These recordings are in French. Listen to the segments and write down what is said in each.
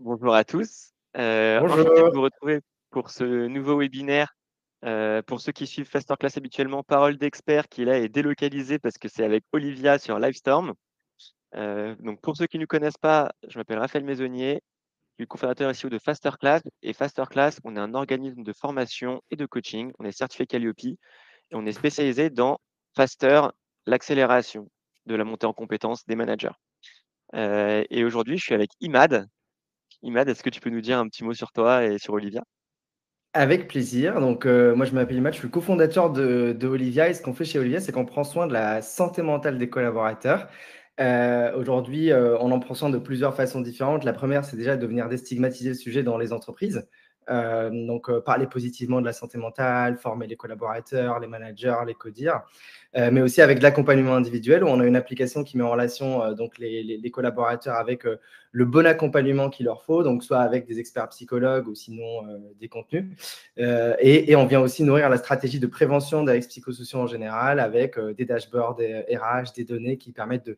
Bonjour à tous. Enchanté de Bonjour. vous retrouver pour ce nouveau webinaire. Pour ceux qui suivent Fasterclass habituellement, Parole d'expert qui là est délocalisé parce que c'est avec Olivia sur Livestorm. Donc pour ceux qui ne nous connaissent pas, je m'appelle Raphaël Maisonnier, je suis cofondateur et CEO de Fasterclass. Et Fasterclass, on est un organisme de formation et de coaching. On est certifié Calliope et on est spécialisé dans Faster, l'accélération de la montée en compétences des managers. Et aujourd'hui, je suis avec Imad. Imad, est-ce que tu peux nous dire un petit mot sur toi et sur Olivia? Avec plaisir. Donc, moi, je m'appelle Imad, je suis le cofondateur de Olivia. Et ce qu'on fait chez Olivia, c'est qu'on prend soin de la santé mentale des collaborateurs. Aujourd'hui, on en prend soin de plusieurs façons différentes. La première, c'est déjà de venir déstigmatiser le sujet dans les entreprises. Parler positivement de la santé mentale, former les collaborateurs, les managers, les codires, mais aussi avec de l'accompagnement individuel où on a une application qui met en relation donc les collaborateurs avec le bon accompagnement qu'il leur faut, donc soit avec des experts psychologues ou sinon des contenus. Et on vient aussi nourrir la stratégie de prévention des risques psychosociaux en général avec des dashboards, des RH, des données qui permettent de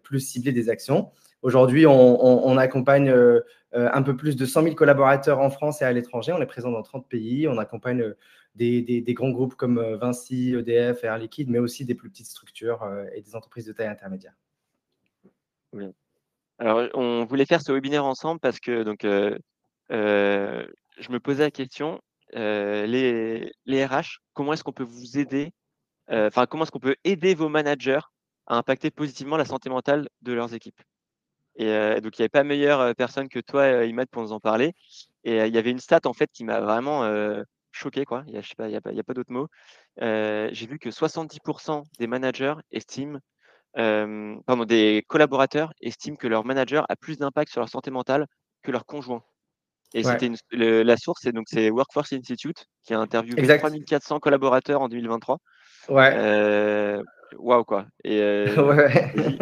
plus cibler des actions. Aujourd'hui, on accompagne un peu plus de 100 000 collaborateurs en France et à l'étranger. On est présent dans 30 pays. On accompagne des grands groupes comme Vinci, EDF, Air Liquide, mais aussi des plus petites structures et des entreprises de taille intermédiaire. Oui. Alors, on voulait faire ce webinaire ensemble parce que je me posais la question, les RH, comment est-ce qu'on peut vous aider, comment est-ce qu'on peut aider vos managers à impacter positivement la santé mentale de leurs équipes? Et donc, il n'y avait pas meilleure personne que toi, Imad, pour nous en parler. Et il y avait une stat en fait qui m'a vraiment choqué, quoi. Je sais pas, il y a pas d'autre mot. J'ai vu que 70% des managers estiment des collaborateurs estiment que leur manager a plus d'impact sur leur santé mentale que leur conjoint. Et Ouais, la source, c'est Workforce Institute qui a interviewé exact. 3400 collaborateurs en 2023. Ouais. Euh, Waouh, quoi. Et Ouais. vas-y.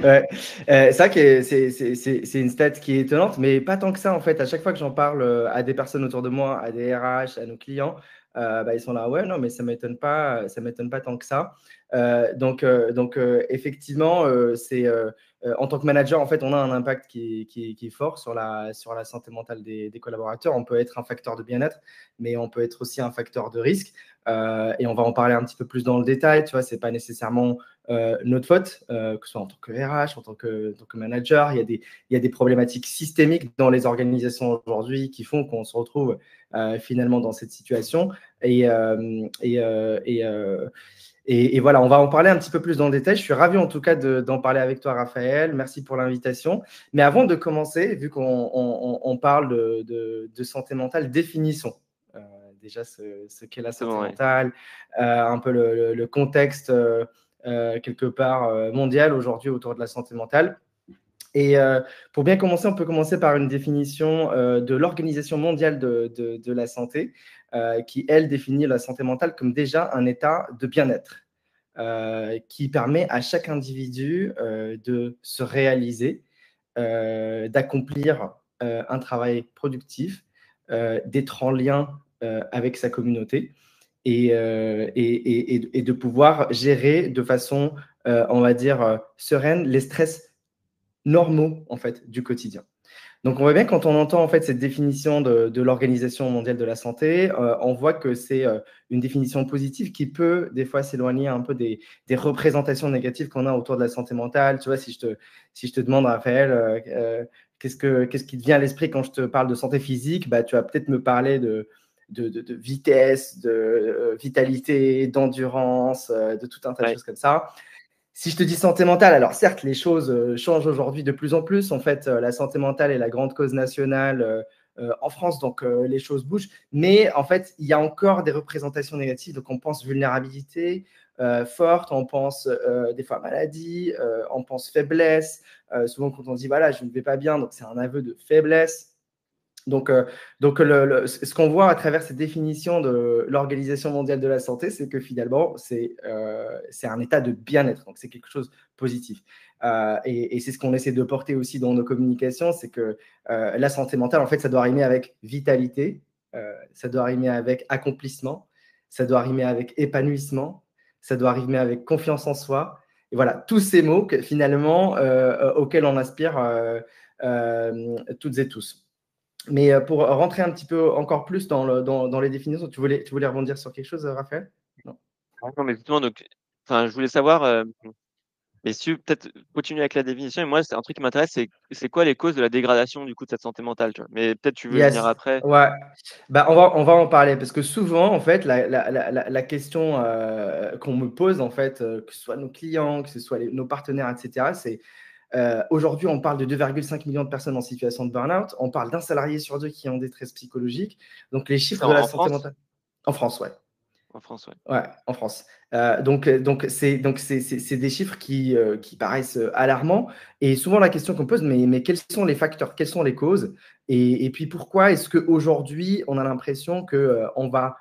Ouais. C'est vrai que c'est une stat qui est étonnante, mais pas tant que ça en fait. À chaque fois que j'en parle à des personnes autour de moi, à des RH, à nos clients, ils sont là, ouais, non, mais ça m'étonne pas tant que ça. Effectivement, en tant que manager, en fait, on a un impact qui est fort sur la santé mentale des collaborateurs. On peut être un facteur de bien-être, mais on peut être aussi un facteur de risque. Et on va en parler un petit peu plus dans le détail. Tu vois, c'est pas nécessairement notre faute, que ce soit en tant que RH, en tant que manager. Il y a des problématiques systémiques dans les organisations aujourd'hui qui font qu'on se retrouve finalement dans cette situation. Et, euh, et, euh, et, euh, et voilà, on va en parler un petit peu plus dans le détail. Je suis ravi en tout cas d'en parler avec toi, Raphaël. Merci pour l'invitation. Mais avant de commencer, vu qu'on parle de santé mentale, définissons déjà ce qu'est la santé Exactement, ouais. mentale, un peu le contexte quelque part mondial aujourd'hui autour de la santé mentale. Et pour bien commencer, on peut commencer par une définition de l'Organisation mondiale de la santé, qui, elle, définit la santé mentale comme déjà un état de bien-être, qui permet à chaque individu de se réaliser, d'accomplir un travail productif, d'être en lien avec sa communauté et de pouvoir gérer de façon, on va dire, sereine les stress normaux en fait du quotidien. Donc on voit bien quand on entend en fait cette définition de l'Organisation mondiale de la santé, on voit que c'est une définition positive qui peut des fois s'éloigner un peu des représentations négatives qu'on a autour de la santé mentale. Tu vois, si je te demande, Raphaël, qu'est-ce qui te vient à l'esprit quand je te parle de santé physique, bah, tu vas peut-être me parler de vitesse, de vitalité, d'endurance, de tout un tas de Ouais. choses comme ça. Si je te dis santé mentale, alors certes, les choses changent aujourd'hui de plus en plus. En fait, la santé mentale est la grande cause nationale en France, donc les choses bougent. Mais en fait, il y a encore des représentations négatives. Donc, on pense vulnérabilité forte, on pense des fois maladie, on pense faiblesse. Souvent, quand on dit voilà, je ne vais pas bien, donc c'est un aveu de faiblesse. Donc, ce qu'on voit à travers cette définition de l'Organisation mondiale de la santé, c'est que finalement, c'est un état de bien-être. Donc, c'est quelque chose de positif. Et c'est ce qu'on essaie de porter aussi dans nos communications, c'est que la santé mentale, en fait, ça doit rimer avec vitalité, ça doit rimer avec accomplissement, ça doit rimer avec épanouissement, ça doit rimer avec confiance en soi. Et voilà, tous ces mots que, finalement, auxquels on aspire toutes et tous. Mais pour rentrer un petit peu encore plus dans les définitions, tu voulais rebondir sur quelque chose, Raphaël? Non. Non, mais justement, donc, enfin, je voulais savoir, mais si peut-être continuer avec la définition. Et moi, c'est un truc qui m'intéresse, c'est quoi les causes de la dégradation du coup de cette santé mentale, tu vois. Mais peut-être tu veux y venir Yes, après. ouais. Bah, on va en parler parce que souvent, en fait, la question qu'on me pose, en fait, que ce soit nos clients, que ce soit nos partenaires, etc., c'est aujourd'hui, on parle de 2,5 millions de personnes en situation de burn-out. On parle d'un salarié sur deux qui est en détresse psychologique. Donc, les C'est chiffres de la en santé France? mentale en France, ouais. En France, ouais. Ouais, en France. C'est des chiffres qui paraissent alarmants. Et souvent, la question qu'on pose, mais quels sont les facteurs, quelles sont les causes? Et puis, pourquoi est-ce qu'aujourd'hui, on a l'impression qu'on va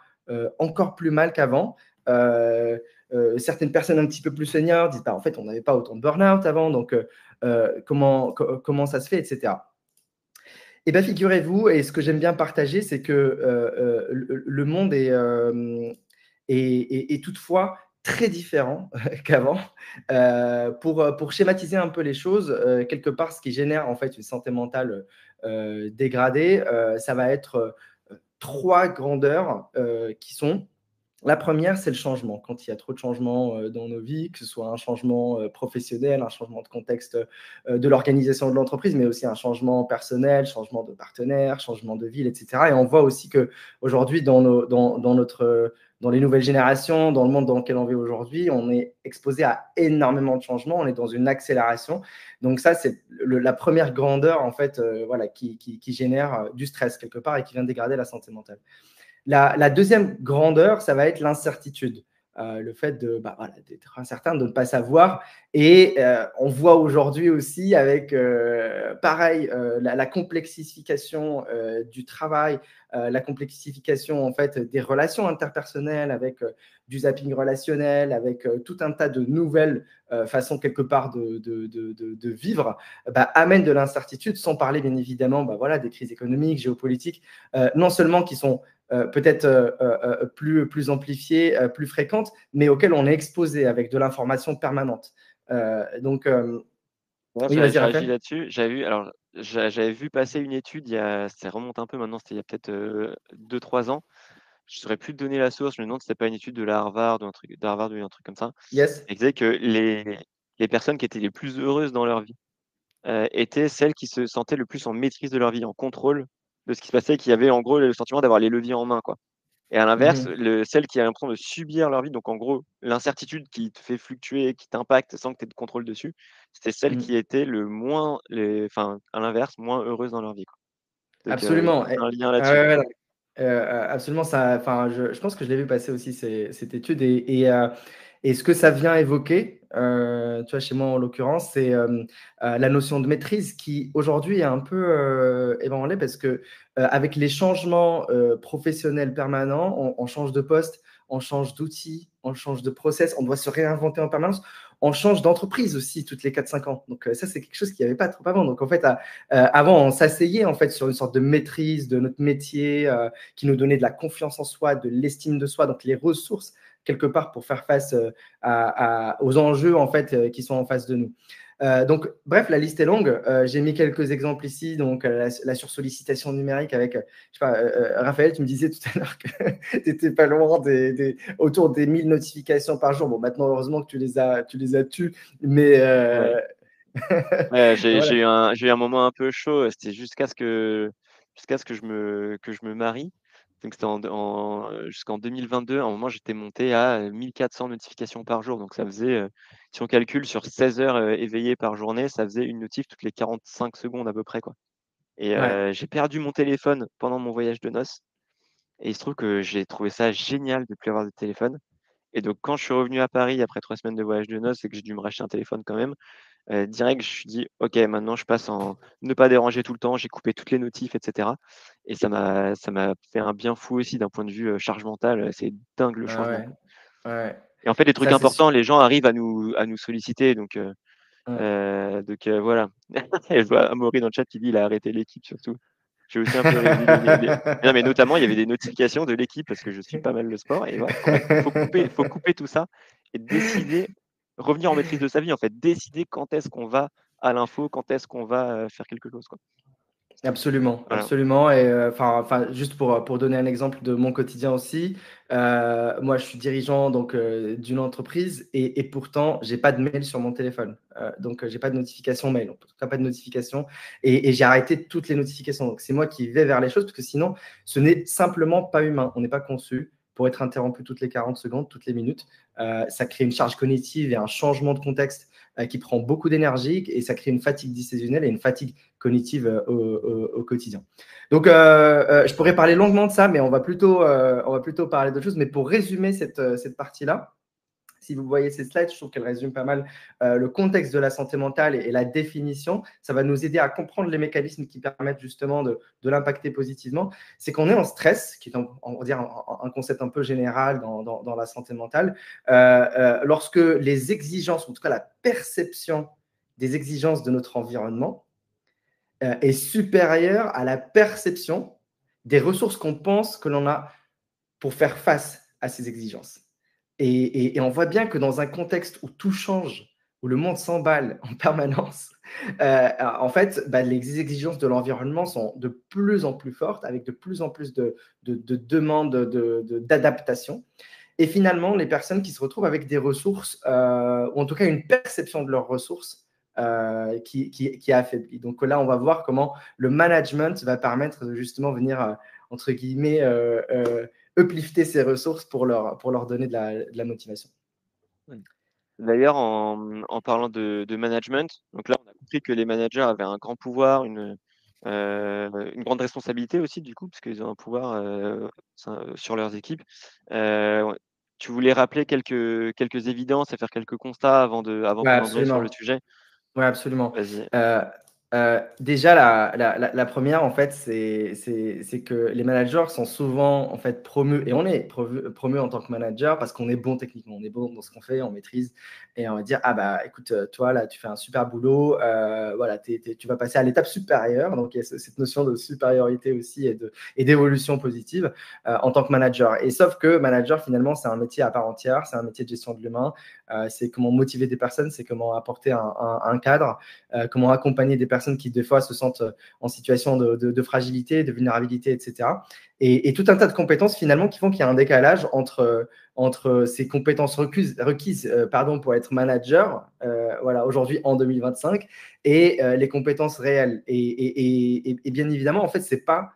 encore plus mal qu'avant? Certaines personnes un petit peu plus seniors disent, bah, en fait, on n'avait pas autant de burn-out avant, donc comment ça se fait, etc. Eh bien, figurez-vous, et ce que j'aime bien partager, c'est que le monde est toutefois très différent qu'avant. Pour schématiser un peu les choses, quelque part, ce qui génère en fait une santé mentale dégradée, ça va être trois grandeurs qui sont la première, c'est le changement. Quand il y a trop de changements dans nos vies, que ce soit un changement professionnel, un changement de contexte de l'organisation de l'entreprise, mais aussi un changement personnel, changement de partenaire, changement de ville, etc. Et on voit aussi qu'aujourd'hui, dans les nouvelles générations, dans le monde dans lequel on vit aujourd'hui, on est exposé à énormément de changements, on est dans une accélération. Donc ça, c'est la première grandeur en fait, voilà, qui génère du stress quelque part et qui vient dégrader la santé mentale. La deuxième grandeur, ça va être l'incertitude. Le fait d'être incertain, de ne pas savoir. Et on voit aujourd'hui aussi avec, pareil, la complexification du travail, la complexification en fait des relations interpersonnelles avec du zapping relationnel, avec tout un tas de nouvelles façons quelque part de vivre, amène de l'incertitude, sans parler bien évidemment des crises économiques, géopolitiques, non seulement qui sont peut-être plus amplifiées, plus fréquentes, mais auxquelles on est exposé avec de l'information permanente. Donc, Ouais, oui, vas-y, je réagis Raphaël. là-dessus. J'avais vu passer une étude ça remonte un peu maintenant, c'était il y a peut-être 2-3 ans. Je saurais plus te donner la source, je me demande si c'était pas une étude de la Harvard ou un truc d'Harvard ou un truc comme ça. Yes. Elle disait que les personnes qui étaient les plus heureuses dans leur vie étaient celles qui se sentaient le plus en maîtrise de leur vie, en contrôle de ce qui se passait, qui avaient en gros le sentiment d'avoir les leviers en main, quoi. Et à l'inverse, Mhm. celles qui avaient l'impression de subir leur vie, donc en gros, l'incertitude qui te fait fluctuer, qui t'impacte sans que tu aies de contrôle dessus, c'était celles Mhm. qui étaient enfin, à l'inverse, moins heureuses dans leur vie, quoi. Donc, il y a Absolument. peut-être un lien Ah là-dessus, ouais, quoi. ouais, absolument, je pense que je l'ai vu passer aussi cette étude et ce que ça vient évoquer, tu vois, chez moi en l'occurrence, c'est la notion de maîtrise qui aujourd'hui est un peu ébranlée parce que avec les changements professionnels permanents, on change de poste, on change d'outils, on change de process, on doit se réinventer en permanence, on change d'entreprise aussi toutes les 4-5 ans. Donc ça, c'est quelque chose qu'il n'y avait pas trop avant. Donc en fait, avant, on s'asseyait en fait sur une sorte de maîtrise de notre métier qui nous donnait de la confiance en soi, de l'estime de soi, donc les ressources quelque part pour faire face aux enjeux en fait qui sont en face de nous. Donc, bref, la liste est longue. J'ai mis quelques exemples ici. Donc, la sursollicitation numérique avec, je sais pas, Raphaël, tu me disais tout à l'heure que tu n'étais pas loin autour des 1000 notifications par jour. Bon, maintenant, heureusement que tu les as tues, mais Ouais. Ouais, voilà. j'ai eu un moment un peu chaud, c'était jusqu'à ce que je me marie. Donc c'était jusqu'en 2022. À un moment, j'étais monté à 1400 notifications par jour. Donc ça faisait, si on calcule sur 16 heures éveillé par journée, ça faisait une notif toutes les 45 secondes à peu près, quoi. Et Ouais. j'ai perdu mon téléphone pendant mon voyage de noces. Et il se trouve que j'ai trouvé ça génial de plus avoir de téléphone. Et donc quand je suis revenu à Paris après 3 semaines de voyage de noces et que j'ai dû me racheter un téléphone quand même, direct, je me suis dit: «OK, maintenant je passe en ne pas déranger tout le temps». J'ai coupé toutes les notifs et cetera, et ça m'a fait un bien fou aussi d'un point de vue, charge mentale, c'est dingue le Ah changement, ouais. quoi. Ouais. Et en fait, les trucs Ça, c'est sûr. importants, les gens arrivent à nous solliciter, Ouais. voilà. Et je vois Amaury dans le chat qui dit: «Il a arrêté l'équipe surtout». J'ai aussi un peu résilié les non, mais notamment, il y avait des notifications de l'équipe parce que je suis pas mal le sport et voilà, en fait, faut couper tout ça et décider revenir en maîtrise de sa vie, en fait, décider quand est-ce qu'on va à l'info, quand est-ce qu'on va faire quelque chose, quoi. Absolument, Voilà. absolument. Et juste pour donner un exemple de mon quotidien aussi, moi, je suis dirigeant donc d'une entreprise et pourtant, j'ai pas de mail sur mon téléphone. Donc, j'ai pas de notification mail, en tout cas pas de notification. Et j'ai arrêté toutes les notifications. Donc, c'est moi qui vais vers les choses parce que sinon, ce n'est simplement pas humain. On n'est pas conçu pour être interrompu toutes les 40 secondes, toutes les minutes. Ça crée une charge cognitive et un changement de contexte qui prend beaucoup d'énergie et ça crée une fatigue décisionnelle et une fatigue cognitive au quotidien. Donc, je pourrais parler longuement de ça, mais on va plutôt parler d'autre chose. Mais pour résumer cette partie-là, si vous voyez ces slides, je trouve qu'elle résume pas mal le contexte de la santé mentale et la définition. Ça va nous aider à comprendre les mécanismes qui permettent justement de l'impacter positivement. C'est qu'on est en stress, qui est on va dire un concept un peu général dans la santé mentale, lorsque les exigences, en tout cas la perception des exigences de notre environnement, est supérieure à la perception des ressources qu'on pense que l'on a pour faire face à ces exigences. Et on voit bien que dans un contexte où tout change, où le monde s'emballe en permanence, en fait, les exigences de l'environnement sont de plus en plus fortes, avec de plus en plus de demandes d'adaptation. Et finalement, les personnes qui se retrouvent avec des ressources, ou en tout cas une perception de leurs ressources, qui est affaiblie. Donc là, on va voir comment le management va permettre de justement venir, entre guillemets, uplifter ces ressources pour leur donner de la motivation. D'ailleurs, en parlant de management, donc là, on a compris que les managers avaient un grand pouvoir, une grande responsabilité aussi, du coup, parce qu'ils ont un pouvoir sur leurs équipes. Ouais. Tu voulais rappeler quelques évidences et faire quelques constats avant Ouais, qu'on embraye sur le absolument. sujet? Oui, absolument. Vas-y. Déjà, la première, en fait, c'est que les managers sont souvent en fait promus, et on est promu en tant que manager parce qu'on est bon techniquement, on est bon dans ce qu'on fait, on maîtrise, et on va dire, ah bah écoute, toi là, tu fais un super boulot, voilà, tu vas passer à l'étape supérieure. Donc il y a cette notion de supériorité aussi et d'évolution positive en tant que manager. Et sauf que manager, finalement, c'est un métier à part entière, c'est un métier de gestion de l'humain, c'est comment motiver des personnes, c'est comment apporter un cadre, comment accompagner des personnes qui, des fois, se sentent en situation de fragilité, de vulnérabilité, etc. Et tout un tas de compétences, finalement, qui font qu'il y a un décalage entre ces compétences requises pour être manager, voilà, aujourd'hui en 2025, et les compétences réelles. Et bien évidemment, en fait, c'est pas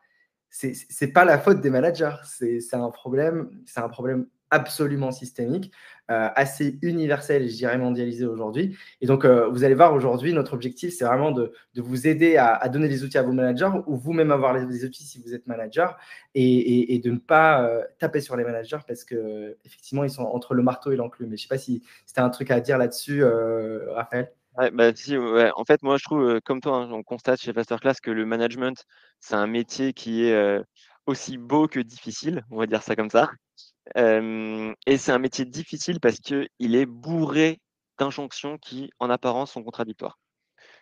la faute des managers. C'est un problème absolument systémique, assez universel et je dirais mondialisé aujourd'hui. Et donc, vous allez voir aujourd'hui, notre objectif, c'est vraiment de vous aider à donner les outils à vos managers ou vous-même avoir les outils si vous êtes manager et de ne pas taper sur les managers parce que effectivement, ils sont entre le marteau et l'enclume. Mais je ne sais pas si tu as un truc à dire là-dessus, Raphaël. Ouais, bah, si, ouais. En fait, moi, je trouve, comme toi, hein, on constate chez Masterclass que le management, c'est un métier qui est aussi beau que difficile, on va dire ça comme ça. Et c'est un métier difficile parce qu'il est bourré d'injonctions qui, en apparence, sont contradictoires.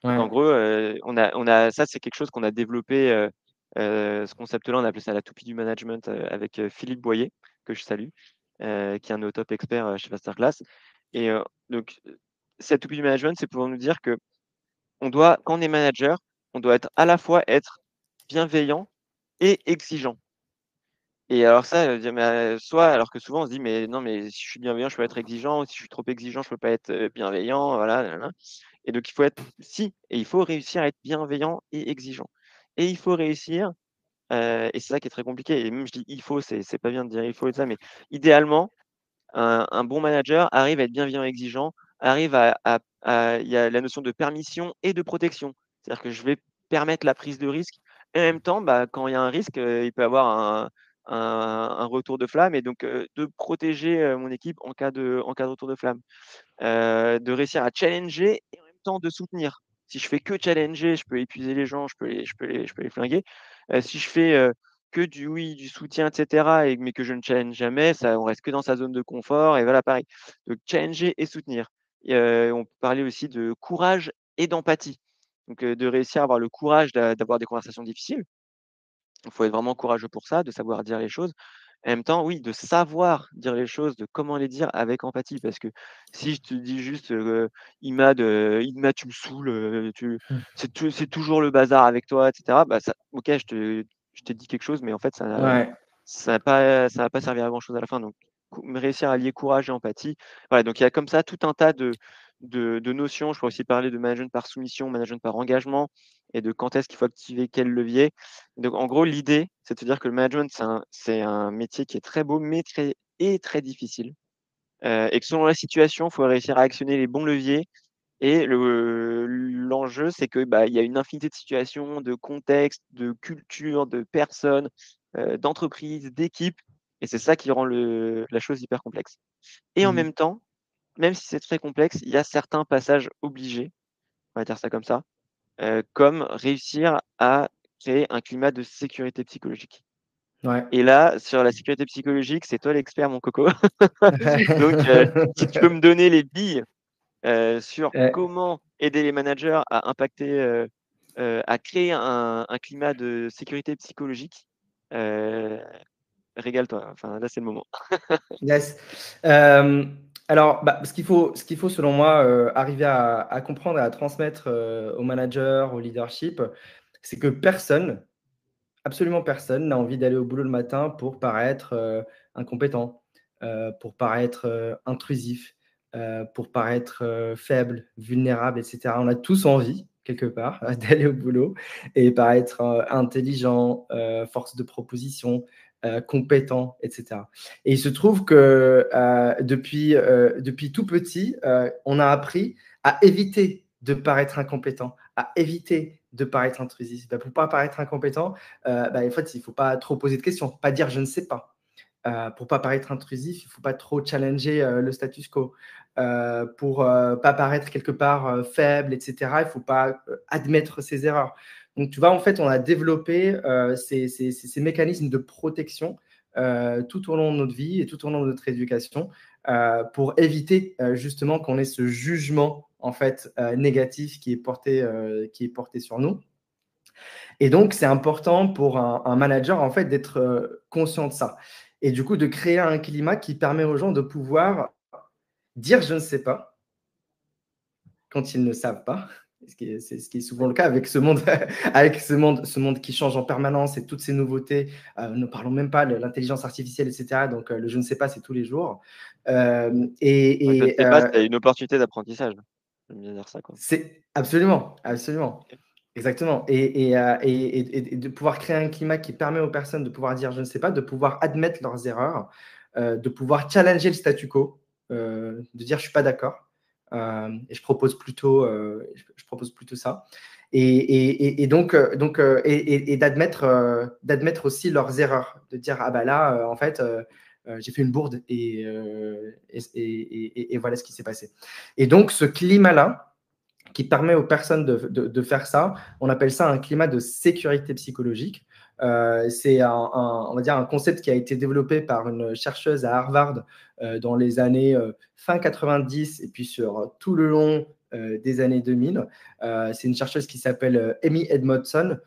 Donc, en Ouais. gros, ça, c'est quelque chose qu'on a développé. Ce concept-là, on a appelé ça la toupie du management avec Philippe Boyer, que je salue, qui est un de nos top experts chez Masterclass. Et donc, cette toupie du management, c'est pour nous dire que quand on est manager, on doit être à la fois être bienveillant et exigeant. Et alors ça, dire mais, soit alors que souvent on se dit: «Mais non, mais si je suis bienveillant, je peux être exigeant, ou si je suis trop exigeant, je peux pas être, bienveillant», voilà, nin nin. Et donc il faut réussir à être bienveillant et exigeant. Et il faut réussir, et c'est ça qui est très compliqué, et même je dis: «Il faut», c'est pas bien de dire «il faut» et ça, mais idéalement, un bon manager arrive à être bienveillant et exigeant, arrive il y a la notion de permission et de protection. C'est-à-dire que je vais permettre la prise de risque et en même temps, quand il y a un risque, il peut y avoir un retour de flamme, et donc de protéger, mon équipe en cas de retour de flamme. De réussir à challenger et en même temps de soutenir. Si je fais que challenger, je peux épuiser les gens, je peux les flinguer. Si je fais, que du soutien et cetera, mais que je ne challenge jamais, ça on reste que dans sa zone de confort, et voilà, pareil. Donc challenger et soutenir. Et on peut parler aussi de courage et d'empathie. Donc de réussir à avoir le courage d'avoir des conversations difficiles. Il faut être vraiment courageux pour ça, de savoir dire les choses, En même temps, oui, de savoir dire les choses, de comment les dire avec empathie. Parce que si je te dis juste, Imad, tu me saoules, Mmh. c'est toujours le bazar avec toi, et cetera, bah, ça OK, je t'ai dit quelque chose, mais en fait, Ouais. ça va pas servir à grand chose à la fin. Donc réussir à lier courage et empathie. Voilà, donc il y a comme ça tout un tas de notions. Je pourrais aussi parler de management par soumission, management par engagement et de quand est-ce qu'il faut activer quel levier. Donc en gros, l'idée, c'est de se dire que le management, c'est un métier qui est très beau, mais très difficile, et que selon la situation, il faut réussir à actionner les bons leviers et l'enjeu, c'est que, bah, il y a une infinité de situations, de contextes, de cultures, de personnes, d'entreprises, d'équipes, et c'est ça qui rend la chose hyper complexe. Et en Mmh. même temps, même si c'est très complexe, il y a certains passages obligés, on va dire ça comme ça, comme réussir à créer un climat de sécurité psychologique. Ouais. Et là, sur la sécurité psychologique, c'est toi l'expert, mon coco. Donc, si tu peux me donner les billes, sur comment aider les managers à impacter, à créer un climat de sécurité psychologique, heu, régale-toi, enfin là, c'est le moment. Yes. Alors, bah, ce qu'il faut selon moi, arriver à comprendre et à transmettre, aux managers, au leadership, c'est que personne, absolument personne n'a envie d'aller au boulot le matin pour paraître, incompétent, pour paraître, intrusif, pour paraître, faible, vulnérable et cetera. On a tous envie, quelque part, d'aller au boulot et paraître, intelligent, force de proposition, compétent et cetera. Et il se trouve que, depuis tout petit, on a appris à éviter de paraître incompétent, à éviter de paraître intrusif. Bah, pour ne pas paraître incompétent, bah, en fait, il ne faut pas trop poser de questions, pas dire je ne sais pas. Pour ne pas paraître intrusif, il ne faut pas trop challenger le status quo. Pour ne pas paraître quelque part faible, etc., il ne faut pas admettre ses erreurs. Donc, tu vois, en fait, on a développé ces mécanismes de protection tout au long de notre vie et tout au long de notre éducation pour éviter justement qu'on ait ce jugement en fait négatif qui est porté sur nous. Et donc, c'est important pour un manager, en fait, d'être conscient de ça. Et du coup, de créer un climat qui permet aux gens de pouvoir dire je ne sais pas quand ils ne savent pas. Ce qui est souvent le cas avec ce monde, avec ce monde qui change en permanence et toutes ces nouveautés. Ne parlons même pas de l'intelligence artificielle, etc. Donc, le je ne sais pas, c'est tous les jours. Ouais, je ne Et sais pas, c'est une opportunité d'apprentissage. J'aime bien dire ça, quoi. c'est absolument, absolument. OK. Exactement et de pouvoir créer un climat qui permet aux personnes de pouvoir dire: «Je ne sais pas», de pouvoir admettre leurs erreurs, de pouvoir challenger le statu quo, de dire: «Je suis pas d'accord, et je propose plutôt ça» et donc d'admettre aussi leurs erreurs, de dire: «Ah bah là, en fait, j'ai fait une bourde et voilà ce qui s'est passé» et donc ce climat-là, qui permet aux personnes de faire ça. On appelle ça un climat de sécurité psychologique. C'est on va dire un concept qui a été développé par une chercheuse à Harvard dans les années fin 90 et puis sur tout le long des années 2000. C'est une chercheuse qui s'appelle Amy Edmondson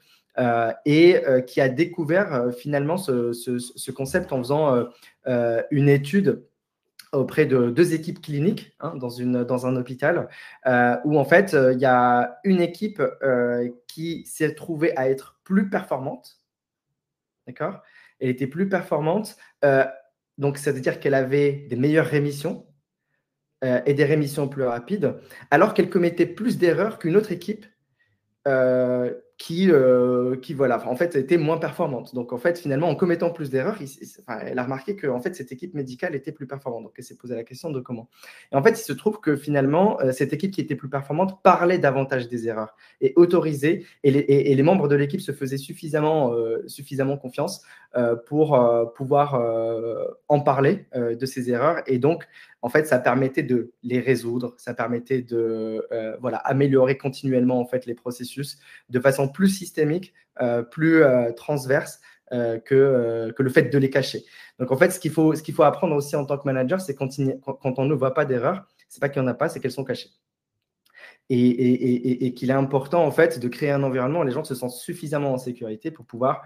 et qui a découvert finalement ce concept en faisant une étude auprès de deux équipes cliniques dans un hôpital, où en fait, il y a une équipe qui s'est trouvée à être plus performante, d'accord. Elle était plus performante, donc ça veut dire qu'elle avait des meilleures rémissions et des rémissions plus rapides, alors qu'elle commettait plus d'erreurs qu'une autre équipe qui voilà, en fait, était moins performante. Donc, en fait, finalement, en commettant plus d'erreurs, elle a remarqué que en fait, cette équipe médicale était plus performante. Donc, elle s'est posé la question de comment. Et en fait, il se trouve que finalement, cette équipe qui était plus performante parlait davantage des erreurs et autorisait, et les membres de l'équipe se faisaient suffisamment confiance pour pouvoir en parler de ces erreurs. Et donc, en fait, ça permettait de les résoudre, ça permettait de voilà, améliorer continuellement en fait les processus de façon plus systémique, plus transverse que le fait de les cacher. Donc en fait, ce qu'il faut apprendre aussi en tant que manager, c'est quand on ne voit pas d'erreur, c'est pas qu'il n'y en a pas, c'est qu'elles sont cachées. Et qu'il est important en fait de créer un environnement où les gens se sentent suffisamment en sécurité pour pouvoir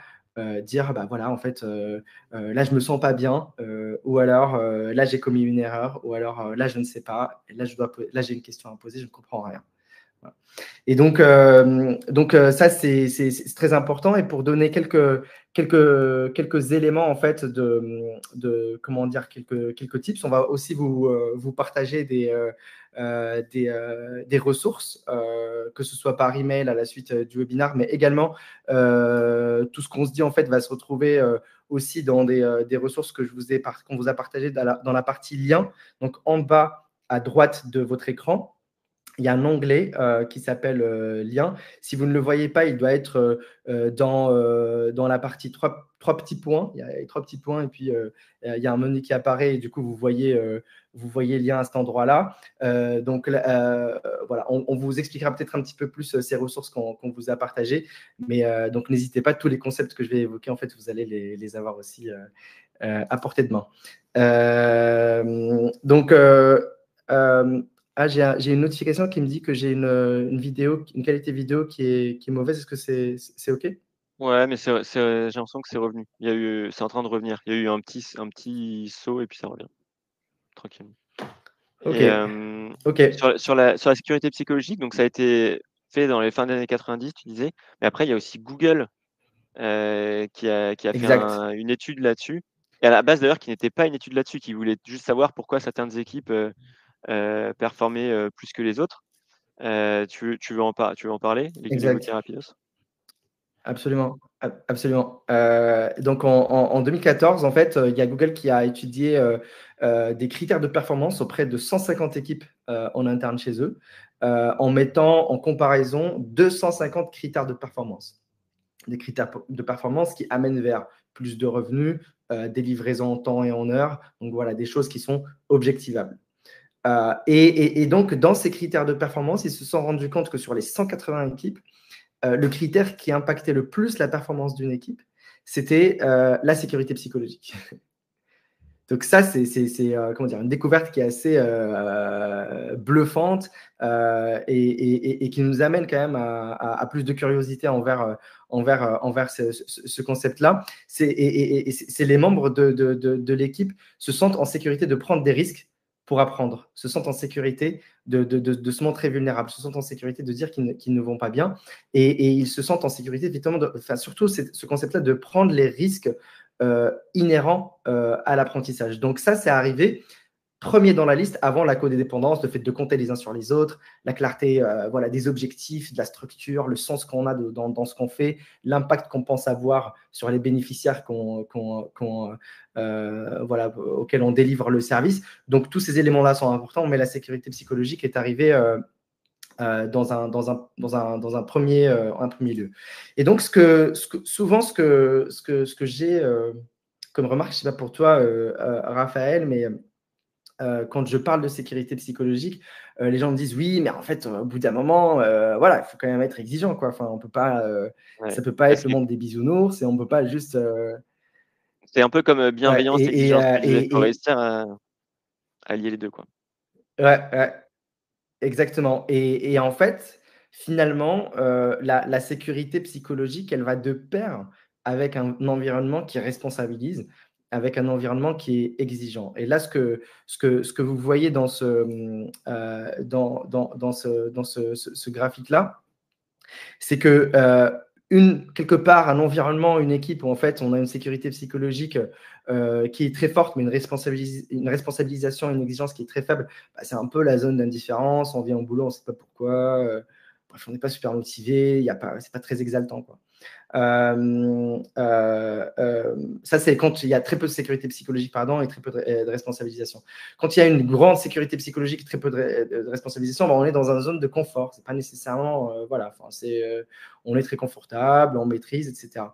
dire, bah voilà, en fait, là, je me sens pas bien, ou alors là, j'ai commis une erreur, ou alors là, je ne sais pas, et là, là, j'ai une question à poser, je ne comprends rien. Voilà. Et donc ça, c'est très important. Et pour donner quelques éléments, en fait, comment dire, quelques tips, on va aussi vous partager des ressources, que ce soit par email à la suite du webinaire, mais également tout ce qu'on se dit, en fait, va se retrouver aussi dans des ressources qu'on vous a partagées dans la partie lien. Donc, en bas à droite de votre écran, il y a un onglet qui s'appelle Lien. Si vous ne le voyez pas, il doit être dans la partie trois petits points. Il y a trois petits points et puis il y a un menu qui apparaît et du coup, vous voyez Lien à cet endroit-là. Donc, voilà, on vous expliquera peut-être un petit peu plus ces ressources qu'on vous a partagées. Mais donc, n'hésitez pas, tous les concepts que je vais évoquer, en fait, vous allez les avoir aussi à portée de main. Donc, j'ai une notification qui me dit que j'ai une qualité vidéo qui est mauvaise. Est-ce que c'est OK? Ouais, mais j'ai l'impression que c'est revenu. C'est en train de revenir. Il y a eu un petit saut et puis ça revient tranquillement. OK. Et OK. sur la sécurité psychologique, donc ça a été fait dans les fins des années 90, tu disais. Mais après, il y a aussi Google qui a fait Exact. une étude là-dessus. Et à la base, d'ailleurs, qui n'était pas une étude là-dessus, qui voulait juste savoir pourquoi certaines équipes performaient plus que les autres. Tu veux en parler, l'évoquer Exact. rapidos? Absolument. Absolument. Donc, en 2014, en fait, il y a Google qui a étudié des critères de performance auprès de 150 équipes en interne chez eux, en mettant en comparaison 250 critères de performance. Des critères de performance qui amènent vers plus de revenus, des livraisons en temps et en heure. Donc, voilà, des choses qui sont objectivables. Et donc, dans ces critères de performance, ils se sont rendus compte que sur les 180 équipes, le critère qui impactait le plus la performance d'une équipe, c'était la sécurité psychologique. Donc ça, c'est comment dire, une découverte qui est assez bluffante et qui nous amène quand même à plus de curiosité envers ce concept-là. C'est les membres de l'équipe se sentent en sécurité de prendre des risques pour apprendre, se sentent en sécurité de se montrer vulnérables, se sentent en sécurité de dire qu'ils ne vont pas bien et ils se sentent en sécurité, effectivement, surtout ce concept-là de prendre les risques inhérent à l'apprentissage. Donc ça, c'est arrivé premier dans la liste avant la codépendance, le fait de compter les uns sur les autres, la clarté voilà, des objectifs, de la structure, le sens qu'on a dans ce qu'on fait, l'impact qu'on pense avoir sur les bénéficiaires voilà, auxquels on délivre le service. Donc tous ces éléments-là sont importants, mais la sécurité psychologique est arrivée dans un premier lieu. Et donc, souvent, ce que j'ai comme remarque, je ne sais pas pour toi, Raphaël, mais quand je parle de sécurité psychologique, les gens me disent oui, mais en fait, au bout d'un moment, voilà, il faut quand même être exigeant, quoi. Enfin, on peut pas, Ouais. ça peut pas être Est-ce le que monde des bisounours et on peut pas juste. c'est un peu comme Ouais, bienveillance, exigence que disait et Forestier, à lier les deux, quoi. ouais, ouais. Exactement. Et en fait, finalement, la sécurité psychologique, elle va de pair avec un environnement qui responsabilise, avec un environnement qui est exigeant. Et là, ce que vous voyez dans ce graphique-là, c'est que quelque part, un environnement, une équipe où en fait on a une sécurité psychologique qui est très forte, mais une responsabilisation, une exigence qui est très faible, bah, c'est un peu la zone d'indifférence. On vient au boulot, on ne sait pas pourquoi. Bref, on n'est pas super motivé. C'est pas très exaltant, quoi. Ça, c'est quand il y a très peu de sécurité psychologique, pardon, et très peu de responsabilisation. Quand il y a une grande sécurité psychologique et très peu de responsabilisation, on est dans une zone de confort. C'est pas nécessairement, voilà, on est très confortable, on maîtrise, etc.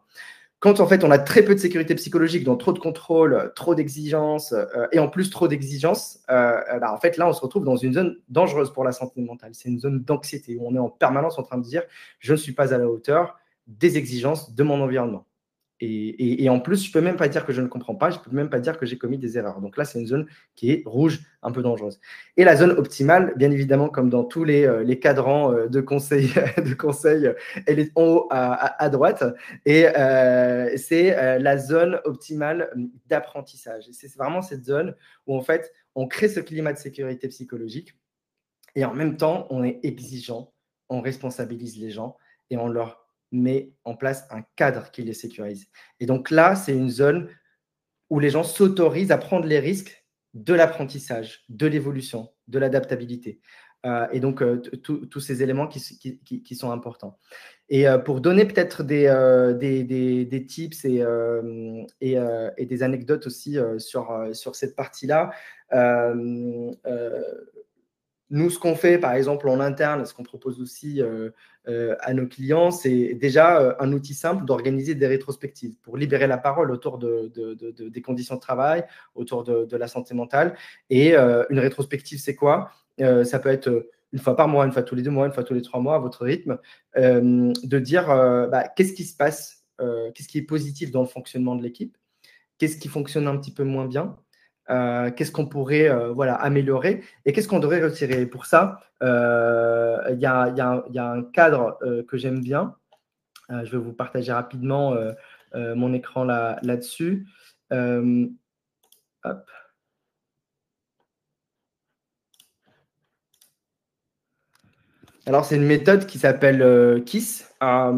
Quand en fait on a très peu de sécurité psychologique, donc trop de contrôle, trop d'exigences et en plus trop d'exigences, bah, en fait là on se retrouve dans une zone dangereuse pour la santé mentale. C'est une zone d'anxiété où on est en permanence en train de dire je ne suis pas à la hauteur des exigences de mon environnement. Et en plus, je ne peux même pas dire que je ne comprends pas, je ne peux même pas dire que j'ai commis des erreurs. Donc là, c'est une zone qui est rouge, un peu dangereuse. Et la zone optimale, bien évidemment, comme dans tous les cadrans de conseils, elle est en haut à droite. Et c'est la zone optimale d'apprentissage. Et c'est vraiment cette zone où, en fait, on crée ce climat de sécurité psychologique et en même temps, on est exigeant, on responsabilise les gens et on leur met en place un cadre qui les sécurise. Et donc là, c'est une zone où les gens s'autorisent à prendre les risques de l'apprentissage, de l'évolution, de l'adaptabilité. Et donc, tous ces éléments qui sont importants. Et pour donner peut-être des tips et des anecdotes aussi sur cette partie-là, nous, ce qu'on fait, par exemple, en interne, ce qu'on propose aussi à nos clients, c'est déjà un outil simple d'organiser des rétrospectives pour libérer la parole autour des conditions de travail, autour de la santé mentale. Et une rétrospective, c'est quoi? Ça peut être une fois par mois, une fois tous les 2 mois, une fois tous les 3 mois, à votre rythme, de dire qu'est-ce qui se passe, qu'est-ce qui est positif dans le fonctionnement de l'équipe, qu'est-ce qui fonctionne un petit peu moins bien, qu'est-ce qu'on pourrait améliorer et qu'est-ce qu'on devrait retirer. Et pour ça, il y a un cadre que j'aime bien. Je vais vous partager rapidement mon écran là-dessus. Hop. Alors, c'est une méthode qui s'appelle KISS. Alors,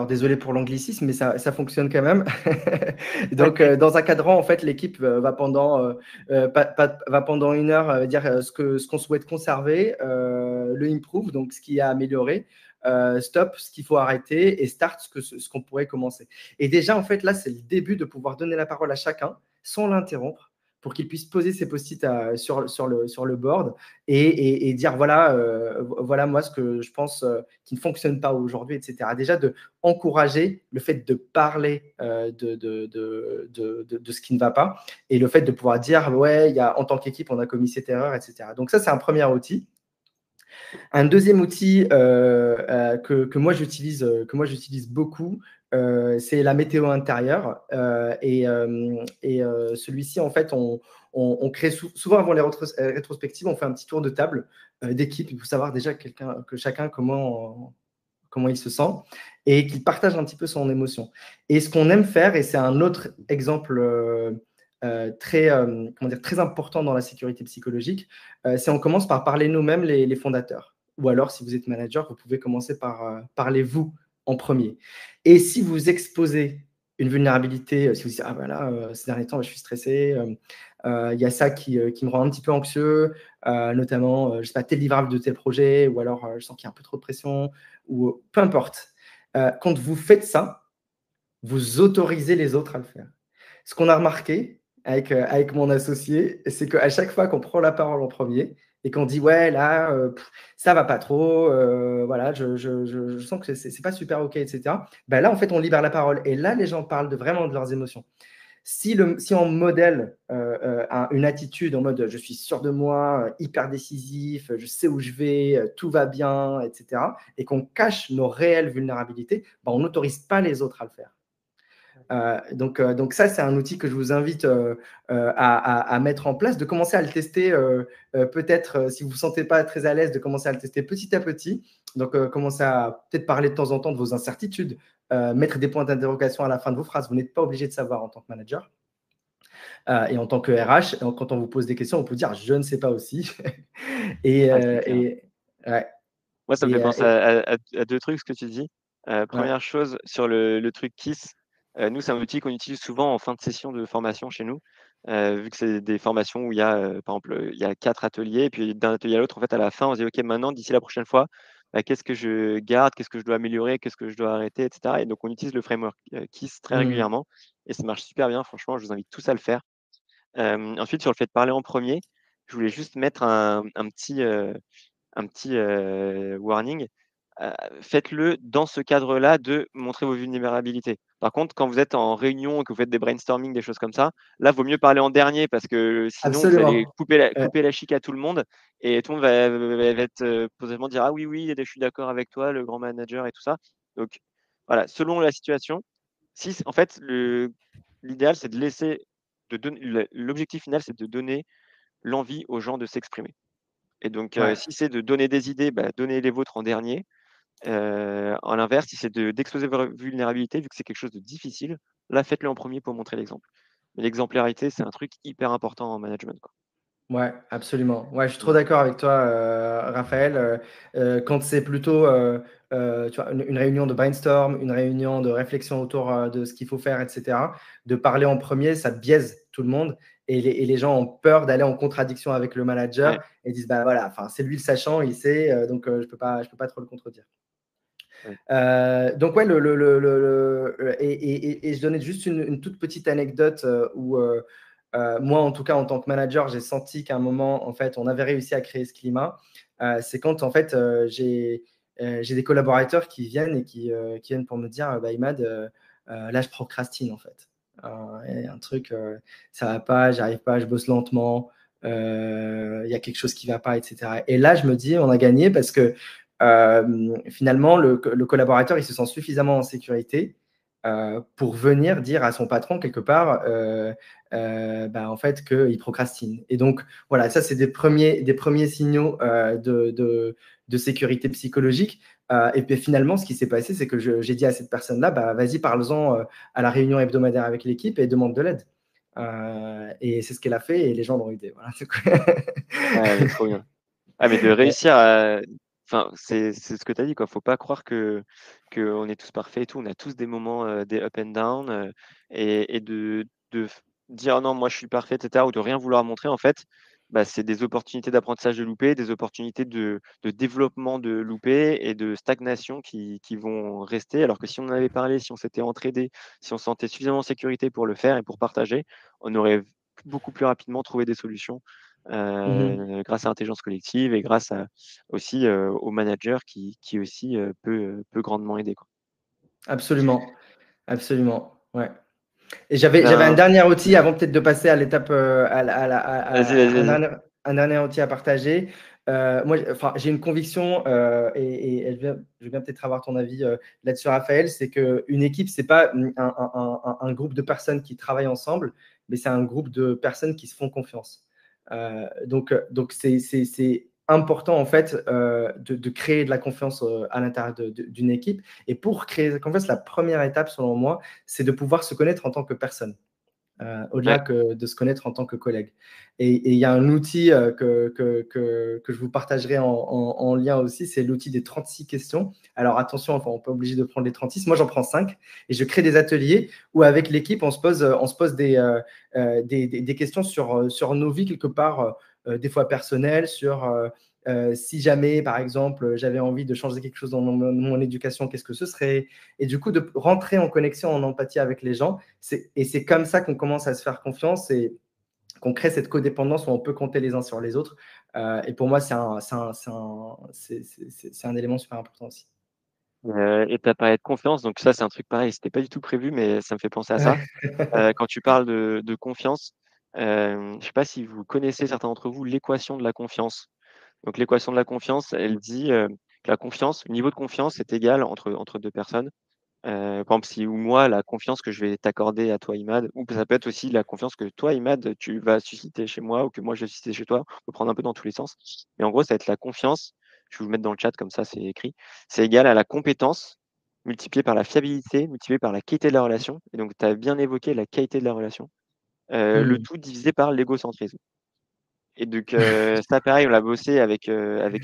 désolé pour l'anglicisme, mais ça fonctionne quand même. Donc, dans un cadran, en fait, l'équipe va pendant 1 heure dire ce qu'on souhaite conserver, le improve, donc ce qui a amélioré, stop, ce qu'il faut arrêter, et start, ce qu'on pourrait commencer. Et déjà, en fait, là, c'est le début de pouvoir donner la parole à chacun sans l'interrompre pour qu'il puisse poser ses post-it sur le board et dire voilà moi ce que je pense qui ne fonctionne pas aujourd'hui, etc. Déjà de encourager le fait de parler de ce qui ne va pas et le fait de pouvoir dire ouais, en tant qu'équipe, on a commis cette erreur, etc. Donc ça, c'est un premier outil. Un deuxième outil que moi j'utilise beaucoup, c'est la météo intérieure. Celui-ci, en fait, on crée souvent avant les rétrospectives, on fait un petit tour de table d'équipe. Il faut savoir déjà que chacun comment il se sent et qu'il partage un petit peu son émotion. Et ce qu'on aime faire, et c'est un autre exemple très important dans la sécurité psychologique, c'est on commence par parler nous-mêmes les fondateurs. Ou alors, si vous êtes manager, vous pouvez commencer par parler vous en premier. Et si vous exposez une vulnérabilité, si vous dites « Ah ben là, ces derniers temps, je suis stressé, il y a ça qui me rend un petit peu anxieux, notamment, je ne sais pas, tel livrable de tel projet, ou alors je sens qu'il y a un peu trop de pression, ou peu importe. Quand vous faites ça, vous autorisez les autres à le faire. Ce qu'on a remarqué avec mon associé, c'est qu'à chaque fois qu'on prend la parole en premier et qu'on dit ouais là ça va pas trop, voilà je sens que c'est pas super ok, etc. Ben là en fait on libère la parole et là les gens parlent vraiment de leurs émotions. Si on modèle une attitude en mode je suis sûr de moi, hyper décisif, je sais où je vais, tout va bien, etc., et qu'on cache nos réelles vulnérabilités, ben on n'autorise pas les autres à le faire. Donc ça, c'est un outil que je vous invite à mettre en place, de commencer à le tester peut-être, si vous ne vous sentez pas très à l'aise, de commencer à le tester petit à petit. Donc, commencez à peut-être parler de temps en temps de vos incertitudes, mettre des points d'interrogation à la fin de vos phrases. Vous n'êtes pas obligé de savoir en tant que manager. Et en tant que RH, quand on vous pose des questions, on peut dire « je ne sais pas aussi ». Ouais. Moi, ça me fait penser à deux trucs, ce que tu dis. Ouais. Première chose, sur le truc KISS, nous, c'est un outil qu'on utilise souvent en fin de session de formation chez nous, vu que c'est des formations où il y a, par exemple, il y a 4 ateliers, et puis d'un atelier à l'autre, en fait, à la fin, on se dit: «OK, maintenant, d'ici la prochaine fois, qu'est-ce que je garde? Qu'est-ce que je dois améliorer? Qu'est-ce que je dois arrêter?» et cetera, et donc on utilise le framework KISS très régulièrement et ça marche super bien. Franchement, je vous invite tous à le faire. Ensuite, sur le fait de parler en premier, je voulais juste mettre un petit warning. Faites-le dans ce cadre-là de montrer vos vulnérabilités. Par contre, quand vous êtes en réunion et que vous faites des brainstorming, des choses comme ça, là, vaut mieux parler en dernier parce que sinon, vous allez Absolument. couper la chic à tout le monde et tout le monde va être potentiellement dire: «Ah oui, oui, je suis d'accord avec toi, le grand manager» et tout ça. Donc, voilà, selon la situation, si en fait, l'idéal, c'est de laisser, de donner l'objectif final, c'est de donner l'envie aux gens de s'exprimer. Et donc, Ouais. si c'est de donner des idées, bah, donnez les vôtres en dernier. À l'inverse, si c'est d'exposer vos vulnérabilités, vu que c'est quelque chose de difficile, là, faites-le en premier pour montrer l'exemple. Mais l'exemplarité, c'est un truc hyper important en management, quoi. Ouais, absolument. Ouais, je suis trop Mmh. d'accord avec toi, Raphaël. Quand c'est plutôt, tu vois, une réunion de brainstorm, une réunion de réflexion autour, de ce qu'il faut faire et cetera, de parler en premier, ça biaise tout le monde et les gens ont peur d'aller en contradiction avec le Ouais, manager et disent: «Bah, voilà, enfin, c'est lui le sachant, il sait, donc je peux pas trop le contredire». ouais. Donc ouais, et je donnais juste une toute petite anecdote où moi, en tout cas, en tant que manager, j'ai senti qu'à un moment, en fait, on avait réussi à créer ce climat. C'est quand, en fait, j'ai des collaborateurs qui viennent et qui viennent pour me dire, bah, Imad, là, je procrastine, en fait. Et un truc, ça va pas, j'arrive pas, je bosse lentement, il y a quelque chose qui va pas, etc. Et là, je me dis, on a gagné parce que finalement, le collaborateur, il se sent suffisamment en sécurité pour venir dire à son patron, quelque part, bah, en fait, qu'il procrastine. Et donc, voilà, ça, c'est des premiers signaux de sécurité psychologique. Et puis finalement, ce qui s'est passé, c'est que j'ai dit à cette personne-là, bah, vas-y, parle-en à la réunion hebdomadaire avec l'équipe et demande de l'aide. Et c'est ce qu'elle a fait et les gens l'ont aidé. Voilà. Ouais, mais trop bien. Ah, mais de réussir à, enfin, c'est ce que tu as dit, quoi. Faut pas croire qu'on est tous parfaits et tout. On a tous des moments, des up and down, et dire: «Non, moi je suis parfait» et cetera, ou de rien vouloir montrer, en fait, bah, c'est des opportunités d'apprentissage de louper, des opportunités de développement de louper et de stagnation qui vont rester. Alors que si on en avait parlé, si on s'était entraidé, si on se sentait suffisamment en sécurité pour le faire et pour partager, on aurait beaucoup plus rapidement trouvé des solutions, Mhm. grâce à l'intelligence collective et grâce à aussi, au manager qui aussi, peut grandement aider, quoi. Absolument, absolument. Ouais. Et j'avais un Ben, dernier outil avant peut-être de passer à l'étape, vas-y, vas-y, un vas-y. dernier outil à partager. Moi, enfin, j'ai une conviction et je vais peut-être avoir ton avis là-dessus, Raphaël, c'est qu'une équipe, c'est pas un groupe de personnes qui travaillent ensemble, mais c'est un groupe de personnes qui se font confiance. Donc c'est important en fait de créer de la confiance à l'intérieur d'une équipe. Et pour créer la confiance, la première étape, selon moi, c'est de pouvoir se connaître en tant que personne, au-delà Ouais, que de se connaître en tant que collègue. Et il y a un outil que je vous partagerai en lien aussi, c'est l'outil des 36 questions. Alors attention, enfin, on n'est pas obligé de prendre les 36. Moi, j'en prends 5 et je crée des ateliers où avec l'équipe, on se pose des questions sur nos vies quelque part, des fois personnelles, sur si jamais, par exemple, j'avais envie de changer quelque chose dans mon éducation, qu'est-ce que ce serait? Et du coup, de rentrer en connexion, en empathie avec les gens. Et c'est comme ça qu'on commence à se faire confiance et qu'on crée cette codépendance où on peut compter les uns sur les autres. Et pour moi, c'est un élément super important aussi. et tu as parlé de confiance, donc ça, c'est un truc pareil, c'était pas du tout prévu, mais ça me fait penser à ça. Quand tu parles de confiance, je sais pas si vous connaissez, certains d'entre vous, l'équation de la confiance. Donc l'équation de la confiance, elle dit, que la confiance, le niveau de confiance est égal entre 2 personnes. Par exemple, si ou moi, la confiance que je vais t'accorder à toi, Imad, ou ça peut être aussi la confiance que toi, Imad, tu vas susciter chez moi ou que moi je vais susciter chez toi. On peut prendre un peu dans tous les sens. Mais en gros, ça va être la confiance, je vais vous le mettre dans le chat comme ça, c'est écrit. C'est égal à la compétence multipliée par la fiabilité, multipliée par la qualité de la relation. Et donc, tu as bien évoqué la qualité de la relation. Le Hmm. tout divisé par l'égocentrisme. Et donc, ça pareil, on l'a bossé avec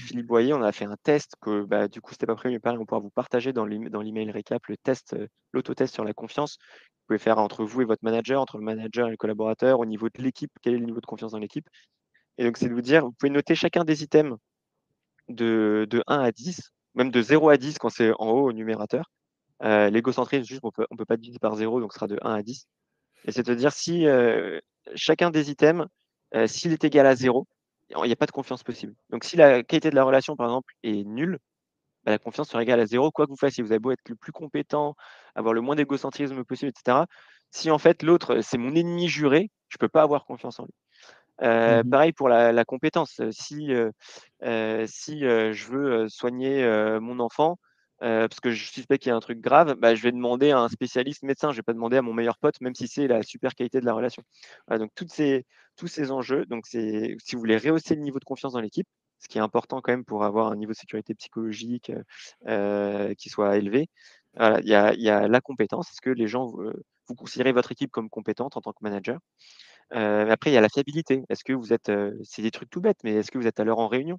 Philippe Boyer. On a fait un test que, bah, du coup, c'était pas prévu, mais pareil, on pourra vous partager dans l'email récap le test, l'autotest sur la confiance. Vous pouvez faire entre vous et votre manager, entre le manager et le collaborateur, au niveau de l'équipe, quel est le niveau de confiance dans l'équipe. Et donc, c'est de vous dire, vous pouvez noter chacun des items de 1 à 10, même de 0 à 10 quand c'est en haut au numérateur. L'égocentrisme, juste, on peut pas diviser par 0, donc ce sera de 1 à 10. Et c'est de dire si chacun des items, s'il est égal à 0, il n'y a pas de confiance possible. Donc si la qualité de la relation, par exemple, est nulle, bah, la confiance sera égale à 0, quoi que vous fassiez. Vous avez beau être le plus compétent, avoir le moins d'égocentrisme possible, etc. Si en fait l'autre, c'est mon ennemi juré, je ne peux pas avoir confiance en lui. Mhm. Pareil pour la compétence. Si je veux soigner mon enfant, parce que je suspecte qu'il y a un truc grave, bah, je vais demander à un spécialiste médecin. Je vais pas demander à mon meilleur pote, même si c'est la super qualité de la relation. Voilà, donc tous ces enjeux, donc c'est si vous voulez rehausser le niveau de confiance dans l'équipe, ce qui est important quand même pour avoir un niveau de sécurité psychologique, qui soit élevé. Voilà, il y a la compétence. Est-ce que les gens, vous considérez votre équipe comme compétente en tant que manager? Après, il y a la fiabilité. Est-ce que vous êtes, c'est des trucs tout bêtes, mais est-ce que vous êtes à l'heure en réunion?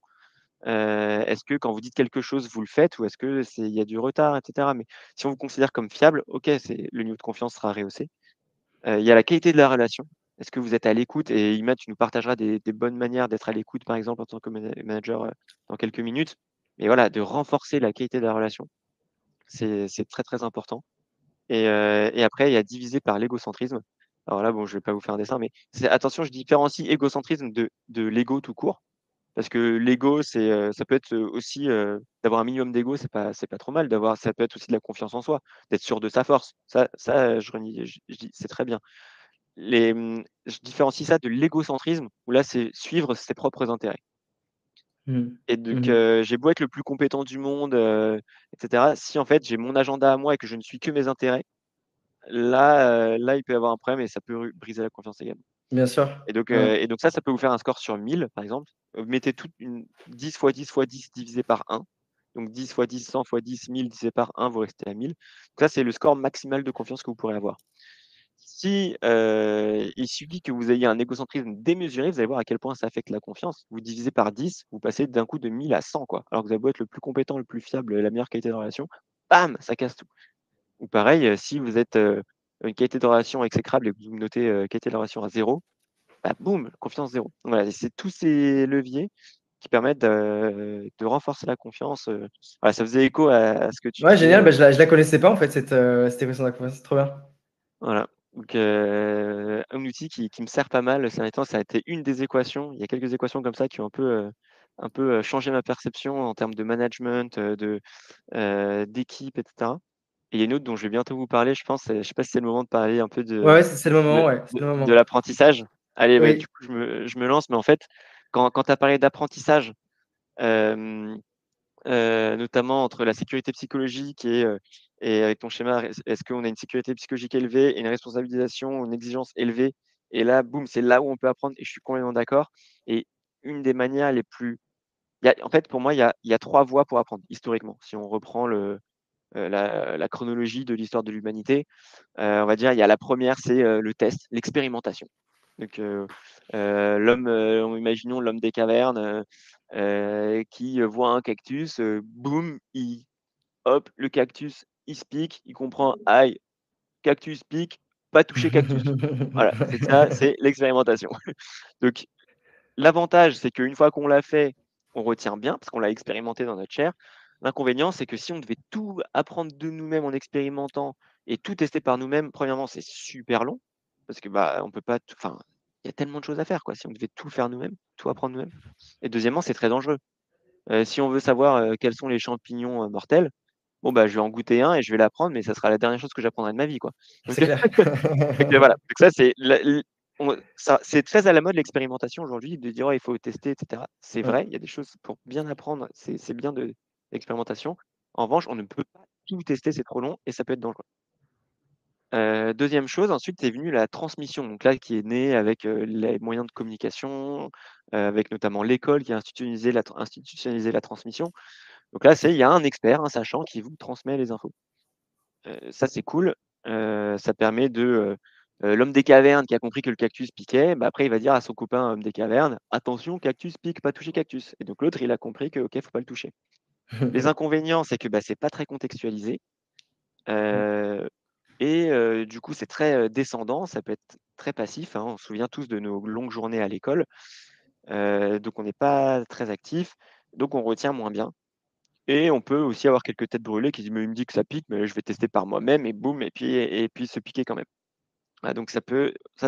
Est-ce que quand vous dites quelque chose, vous le faites ou est-ce que c'est il y a du retard et cetera? Mais si on vous considère comme fiable, OK, c'est le niveau de confiance sera rehaussé. Il y a la qualité de la relation. Est-ce que vous êtes à l'écoute? Et Imad, tu nous partageras des bonnes manières d'être à l'écoute, par exemple, en tant que manager, dans quelques minutes. Mais voilà, de renforcer la qualité de la relation, c'est très, très important. Et après, il y a diviser par l'égocentrisme. Alors là, bon, je vais pas vous faire un dessin, mais c'est attention, je différencie égocentrisme de l'ego tout court. Parce que l'ego, ça peut être, aussi, d'avoir un minimum d'ego, c'est pas trop mal d'avoir ça peut être aussi de la confiance en soi, d'être sûr de sa force. Ça, je renie je dis c'est très bien. Je différencie ça de l'égocentrisme où là, c'est suivre ses propres intérêts Mmh. et donc Mmh. j'ai beau être le plus compétent du monde, et cetera, si en fait j'ai mon agenda à moi et que je ne suis que mes intérêts, là, il peut y avoir un problème et ça peut briser la confiance également. Bien sûr. Ouais. Et donc ça peut vous faire un score sur 1000 par exemple. Mettez toute une 10 fois 10 fois 10 divisé par 1. Donc 10 fois 10, 100 fois 10, 1000 divisé par 1, vous restez à 1000. Donc ça, c'est le score maximal de confiance que vous pourrez avoir. Si, il suffit que vous ayez un égocentrisme démesuré, vous allez voir à quel point ça affecte la confiance. Vous divisez par 10, vous passez d'un coup de 1000 à 100 quoi. Alors que vous avez beau être le plus compétent, le plus fiable, la meilleure qualité de relation, bam! Ça casse tout. Ou pareil, si vous êtes, une qualité de relation exécrable et que vous notez, qualité de relation à 0, bah, boum, confiance 0. Voilà, et c'est tous ces leviers qui permettent de renforcer la confiance, voilà, ça faisait écho à ce que tu Ouais, disais, génial. Bah, je la connaissais pas en fait cette équation de la confiance. C'est trop bien. voilà. Donc un outil qui me sert pas mal ces derniers temps, ça a été une des équations. Il y a quelques équations comme ça qui ont un peu, changé ma perception en termes de management, d'équipe et cetera. Et il y a une autre dont je vais bientôt vous parler, je pense, je sais pas si c'est le moment de parler un peu Ouais, ouais, c'est le moment, de ouais, c'est le de moment. l'apprentissage. Allez, bah, Oui. du coup, je me lance, mais en fait, quand tu as parlé d'apprentissage, hem, notamment entre la sécurité psychologique et avec ton schéma, est-ce qu'on a une sécurité psychologique élevée et une responsabilisation, une exigence élevée? Et là, boum, c'est là où on peut apprendre et je suis complètement d'accord. Et une des manières les plus en fait, pour moi, il y a 3 voies pour apprendre historiquement. Si on reprend la chronologie de l'histoire de l'humanité, on va dire, il y a la première, c'est, le test, l'expérimentation. Donc, l'homme, imaginons l'homme des cavernes, qui, voit un cactus, boum, hop, le cactus, il se pique, il comprend: «Aïe, cactus pique, pas toucher cactus». Voilà, c'est ça, c'est l'expérimentation. Donc l'avantage, c'est qu'une fois qu'on l'a fait, on retient bien parce qu'on l'a expérimenté dans notre chair. L'inconvénient, c'est que si on devait tout apprendre de nous-mêmes en expérimentant et tout tester par nous-mêmes, premièrement, c'est super long parce que, bah, on peut pas tout enfin, il y a tellement de choses à faire, quoi, si on devait tout faire nous-mêmes, tout apprendre nous-mêmes. Et deuxièmement, c'est très dangereux. Si on veut savoir, quels sont les champignons, mortels, bon, bah, je vais en goûter un et je vais l'apprendre, mais ça sera la dernière chose que j'apprendrai de ma vie, quoi. C'est Donc clair. donc voilà, donc ça c'est la l on ça c'est très à la mode l'expérimentation aujourd'hui, de dire: «Ouais, il faut tester et cetera». C'est Ouais. vrai, il y a des choses pour bien apprendre, c'est bien de l'expérimentation. En revanche, on ne peut pas tout tester, c'est trop long et ça peut être dangereux. 2e chose, ensuite est venue la transmission, donc là qui est née avec, les moyens de communication, avec notamment l'école qui a institutionnalisé la transmission. Donc là, il y a un expert, un sachant qui vous transmet les infos. Ça, c'est cool. Ça permet l'homme des cavernes qui a compris que le cactus piquait, bah, après il va dire à son copain homme des cavernes: «Attention, cactus pique, pas toucher cactus» et donc l'autre, il a compris que, OK, faut pas le toucher. Les inconvénients, c'est que, bah, c'est pas très contextualisé, heu du coup, c'est très, descendant, ça peut être très passif, hein. On se souvient tous de nos longues journées à l'école, donc on n'est pas très actif, donc on retient moins bien. Et on peut aussi avoir quelques têtes brûlées qui disent: «Mais il me dit que ça pique, mais je vais tester par moi-même» et boum et puis se piquer quand même. Ah donc ça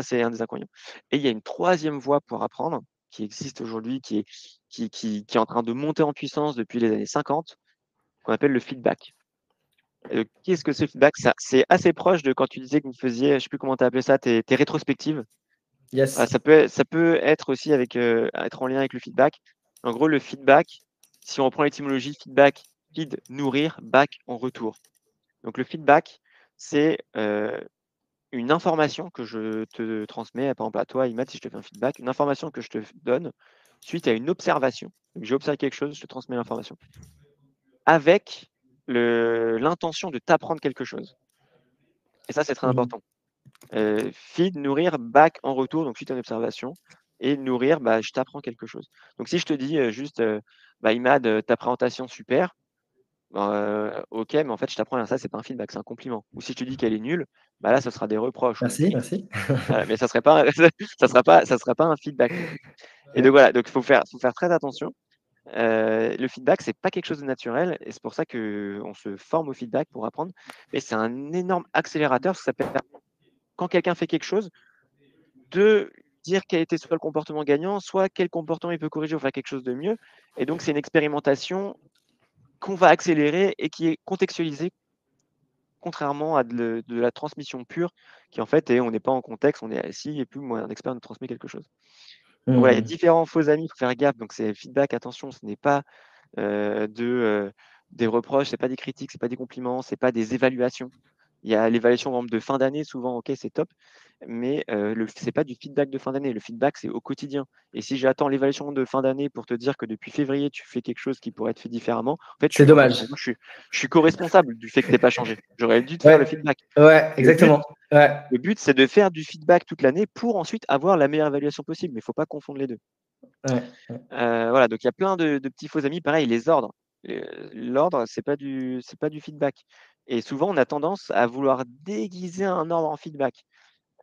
c'est un des inconvénients. Et il y a une troisième voie pour apprendre qui existe aujourd'hui, qui est en train de monter en puissance depuis les années 50, qu'on appelle le feedback. Qu'est-ce que ce feedback? Ça c'est assez proche de quand tu disais que vous faisiez, je sais plus comment tu as appelé ça, tes rétrospectives. Ah Yes. ça peut être aussi être en lien avec le feedback. En gros, le feedback, si on reprend l'étymologie feedback feed, nourrir, back, en retour. Donc le feedback, c'est une information que je te transmets, par exemple à toi, Imad, si je te fais un feedback, une information que je te donne suite à une observation. Donc j'ai observé quelque chose, je te transmets l'information, avec l'intention de t'apprendre quelque chose. Et ça, c'est très Mhm. important. Feed, nourrir, back, en retour, donc suite à une observation. Et nourrir, bah, je t'apprends quelque chose. Donc si je te dis juste, bah, Imad, ta présentation super, ok, mais en fait, je t'apprends ça, c'est pas un feedback, c'est un compliment. Ou si je te dis qu'elle est nulle, bah là, ça sera des reproches ou une Merci, critique. merci. Mais ça serait pas, ça sera pas un feedback. Et donc Ouais. voilà, donc faut faire très attention. Le feedback, c'est pas quelque chose de naturel, et c'est pour ça que on se forme au feedback pour apprendre. Mais c'est un énorme accélérateur, parce que ça permet, quand quelqu'un fait quelque chose, de dire quel était soit le comportement gagnant, soit quel comportement il peut corriger pour faire quelque chose de mieux. Et donc, c'est une expérimentation qu'on va accélérer et qui est contextualisée, contrairement à de la transmission pure, qui en fait est on n'est pas en contexte, on est assis et puis moi, un expert nous transmet quelque chose. Donc voilà, il y a Mhm. différents faux amis, il faut faire gaffe. Donc c'est feedback, attention, ce n'est pas des reproches, c'est pas des critiques, c'est pas des compliments, c'est pas des évaluations. Il y a l'évaluation, par exemple, de fin d'année, souvent, ok, c'est top, mais c'est pas du feedback de fin d'année. Le feedback, c'est au quotidien. Et si j'attends l'évaluation de fin d'année pour te dire que depuis février, tu fais quelque chose qui pourrait être fait différemment, en fait, C'est dommage. je suis co-responsable du fait que tu n'aies pas changé. J'aurais dû te faire le Ouais, feedback. ouais, Le but, exactement. Ouais, c'est de faire du feedback toute l'année pour ensuite avoir la meilleure évaluation possible. Mais il ne faut pas confondre les deux. ouais, ouais. Voilà, donc il y a plein de petits faux amis. Pareil, les ordres. L'ordre, c'est pas du feedback. Et souvent, on a tendance à vouloir déguiser un ordre en feedback.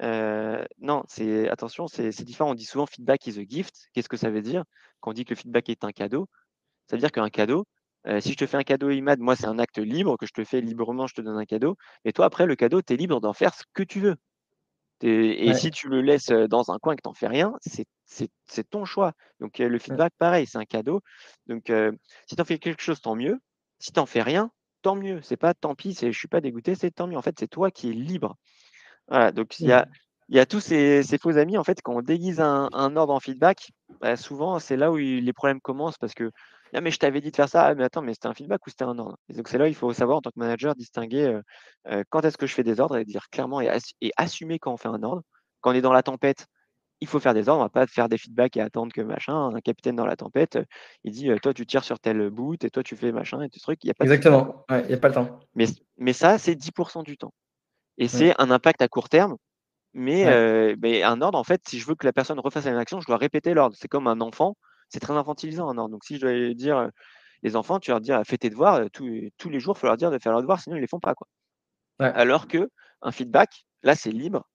Non, attention, c'est différent. On dit souvent feedback is a gift. Qu'est-ce que ça veut dire? Quand on dit que le feedback est un cadeau, ça veut dire qu'un cadeau, si je te fais un cadeau, Imad, moi, c'est un acte libre que je te fais librement, je te donne un cadeau. Mais toi, après, le cadeau, tu es libre d'en faire ce que tu veux. Et Ouais, si tu le laisses dans un coin et que tu n'en fais rien, c'est ton choix. Donc, le ouais. feedback, pareil, c'est un cadeau. Donc, si tu en fais quelque chose, tant mieux. Si tu n'en fais rien, tant mieux. C'est pas tant pis, je suis pas dégoûté, c'est tant mieux. En fait, c'est toi qui es libre. Voilà, donc Mhm. il y a tous ces faux amis, en fait, quand on déguise un ordre en feedback, bah, souvent, c'est là où les problèmes commencent, parce que ah, mais je t'avais dit de faire ça, ah, mais attends, mais c'était un feedback ou c'était un ordre? Et donc, c'est là où il faut savoir, en tant que manager, distinguer quand est-ce que je fais des ordres, et dire clairement et assumer quand on fait un ordre. Quand on est dans la tempête, il faut faire des ordres, on ne va pas faire des feedbacks et attendre que machin. Un capitaine dans la tempête, il dit toi, tu tires sur tel bout, et toi, tu fais machin, et tout ce truc, il n'y a pas de feedback. Exactement. Ouais, il n'y a pas le temps. Mais ça, c'est 10% du temps. Et Ouais, c'est un impact à court terme. ouais, Mais un ordre, en fait, si je veux que la personne refasse la même action, je dois répéter l'ordre. C'est comme un enfant, c'est très infantilisant un ordre. Donc si je dois lui dire, les enfants, tu leur dis fais tes devoirs, tous les jours, il faut leur dire de faire leurs devoirs, sinon ils ne les font pas, quoi. ouais. Alors que un feedback, là, c'est libre.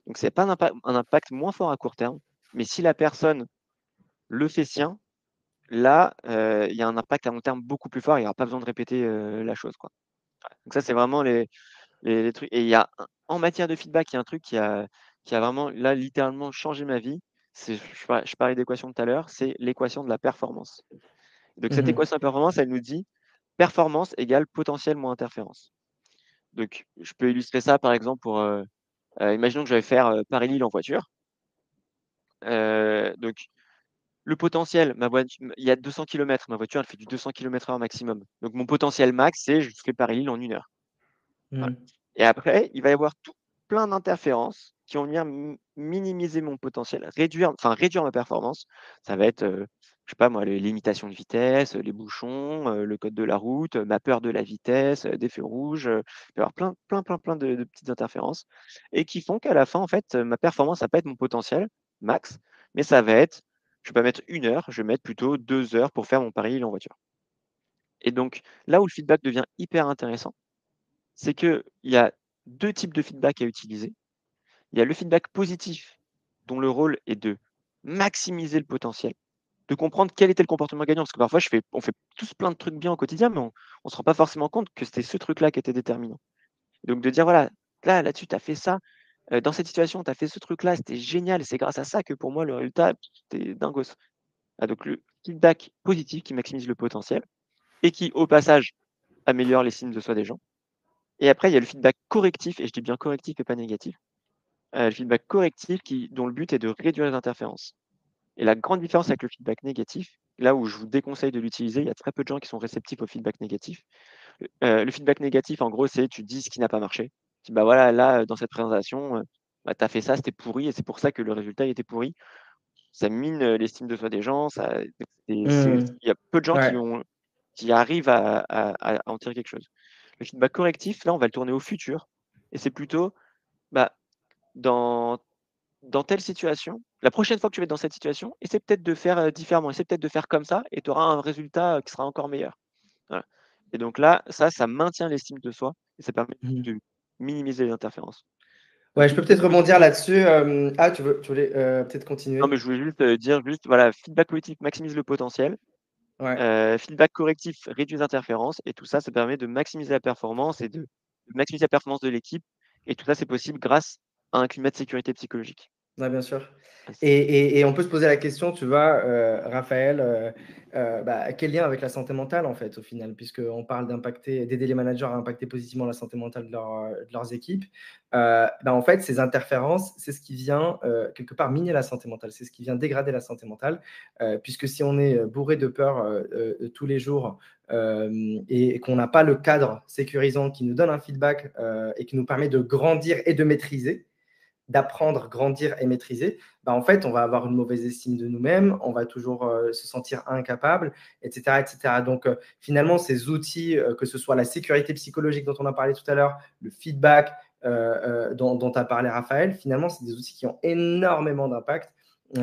Donc c'est pas un impact moins fort à court terme. Mais si la personne le fait sien, là, il y a un impact à long terme beaucoup plus fort. Il n'y aura pas besoin de répéter la chose, quoi. Donc ça, c'est vraiment les trucs. Et il y a en matière de feedback, il y a un truc qui a vraiment, là, littéralement changé ma vie. Je parlais d'équation tout à l'heure, c'est l'équation de la performance. Donc cette Mhm. équation de performance, elle nous dit performance égale potentiel moins interférence. Donc je peux illustrer ça par exemple pour, imaginons que je vais faire Paris-Lille en voiture. Donc le potentiel, il y a 200 km, ma voiture elle fait du 200 km/h maximum. Donc mon potentiel max, c'est je fais Paris-Lille en 1 heure. Voilà. Mhm. Et après, il va y avoir plein d'interférences qui vont venir minimiser mon potentiel, réduire ma performance. Ça va être, je sais pas moi, les limitations de vitesse, les bouchons, le code de la route, ma peur de la vitesse, des feux rouges. Il va y avoir plein de petites interférences et qui font qu'à la fin, en fait, ma performance, ça va pas être mon potentiel max, mais ça va être, je vais pas mettre 1 heure, je vais mettre plutôt 2 heures pour faire mon Paris-Lille en voiture. Et donc, là où le feedback devient hyper intéressant, c'est qu'il y a 2 types de feedback à utiliser. Il y a le feedback positif, dont le rôle est de maximiser le potentiel, de comprendre quel était le comportement gagnant. Parce que parfois, on fait tous plein de trucs bien au quotidien, mais on ne se rend pas forcément compte que c'était ce truc-là qui était déterminant. Donc de dire, voilà, là-dessus, tu as fait ça, dans cette situation, tu as fait ce truc-là, c'était génial, et c'est grâce à ça que pour moi, le résultat, c'était dingos. Ah, donc le feedback positif qui maximise le potentiel et qui, au passage, améliore les signes de soi des gens. Et après, il y a le feedback correctif, et je dis bien correctif et pas négatif. Le feedback correctif dont le but est de réduire les interférences. Et la grande différence avec le feedback négatif, là où je vous déconseille de l'utiliser, il y a très peu de gens qui sont réceptifs au feedback négatif. Le feedback négatif, en gros, c'est tu dis ce qui n'a pas marché. Tu dis: «Bah, voilà, là, dans cette présentation, bah, tu as fait ça, c'était pourri et c'est pour ça que le résultat était pourri». Ça mine, l'estime de soi des gens, ça c'est Mmh. il y a peu de gens Ouais. qui arrivent à en tirer quelque chose. Le feedback correctif, là, on va le tourner au futur et c'est plutôt, bah, dans telle situation, la prochaine fois que tu vas être dans cette situation, essaie peut-être de faire, différemment, essaie peut-être de faire comme ça et tu auras un résultat, qui sera encore meilleur. Voilà et donc là, ça maintient l'estime de soi et ça permet Mmh. de minimiser les interférences. Ouais, Donc je peux feedback peut-être rebondir positif là-dessus. Ah, tu voulais peut-être non, mais continuer? je voulais juste, dire juste, voilà, feedback positif maximise le potentiel, Ouais. feedback correctif réduit les interférences et tout ça, ça permet de maximiser la performance et de maximiser la performance de l'équipe et tout ça, c'est possible grâce à un climat de sécurité psychologique. Ouais, bien sûr. Ah c Et on peut se poser la question, tu vois, Raphaël, bah, quel lien avec la santé mentale, en fait, au final? Puisqu'on parle d'aider les managers à impacter positivement la santé mentale de leurs équipes. Bah, en fait, ces interférences, c'est ce qui vient, quelque part miner la santé mentale. C'est ce qui vient dégrader la santé mentale, puisque si on est, bourré de peur, tous les jours, et qu'on n'a pas le cadre sécurisant qui nous donne un feedback, et qui nous permet de grandir et de maîtriser, d'apprendre, grandir et maîtriser, bah, en fait, on va avoir une mauvaise estime de nous-mêmes, on va toujours se sentir incapable, etc. etc. Donc, finalement, ces outils, que ce soit la sécurité psychologique dont on a parlé tout à l'heure, le feedback dont a parlé Raphaël, finalement, c'est des outils qui ont énormément d'impact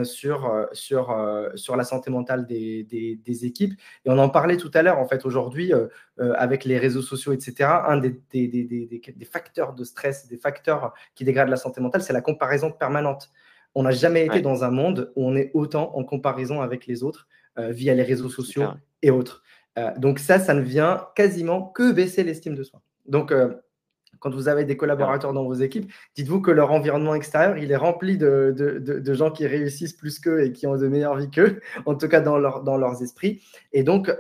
sur la santé mentale des équipes. Et on en parlait tout à l'heure, en fait, aujourd'hui, avec les réseaux sociaux, etc., un des facteurs de stress, des facteurs qui dégradent la santé mentale, c'est la comparaison permanente. On n'a jamais été Ouais, dans un monde où on est autant en comparaison avec les autres via les réseaux c'est clair, sociaux ouais. et autres. Donc ça ne vient quasiment que baisser l'estime de soi. Donc, quand vous avez des C'est clair, ouais. collaborateurs dans vos équipes, dites-vous que leur environnement extérieur, il est rempli de gens qui réussissent plus qu'eux et qui ont de meilleures vies qu'eux, en tout cas dans leurs esprits. Et donc,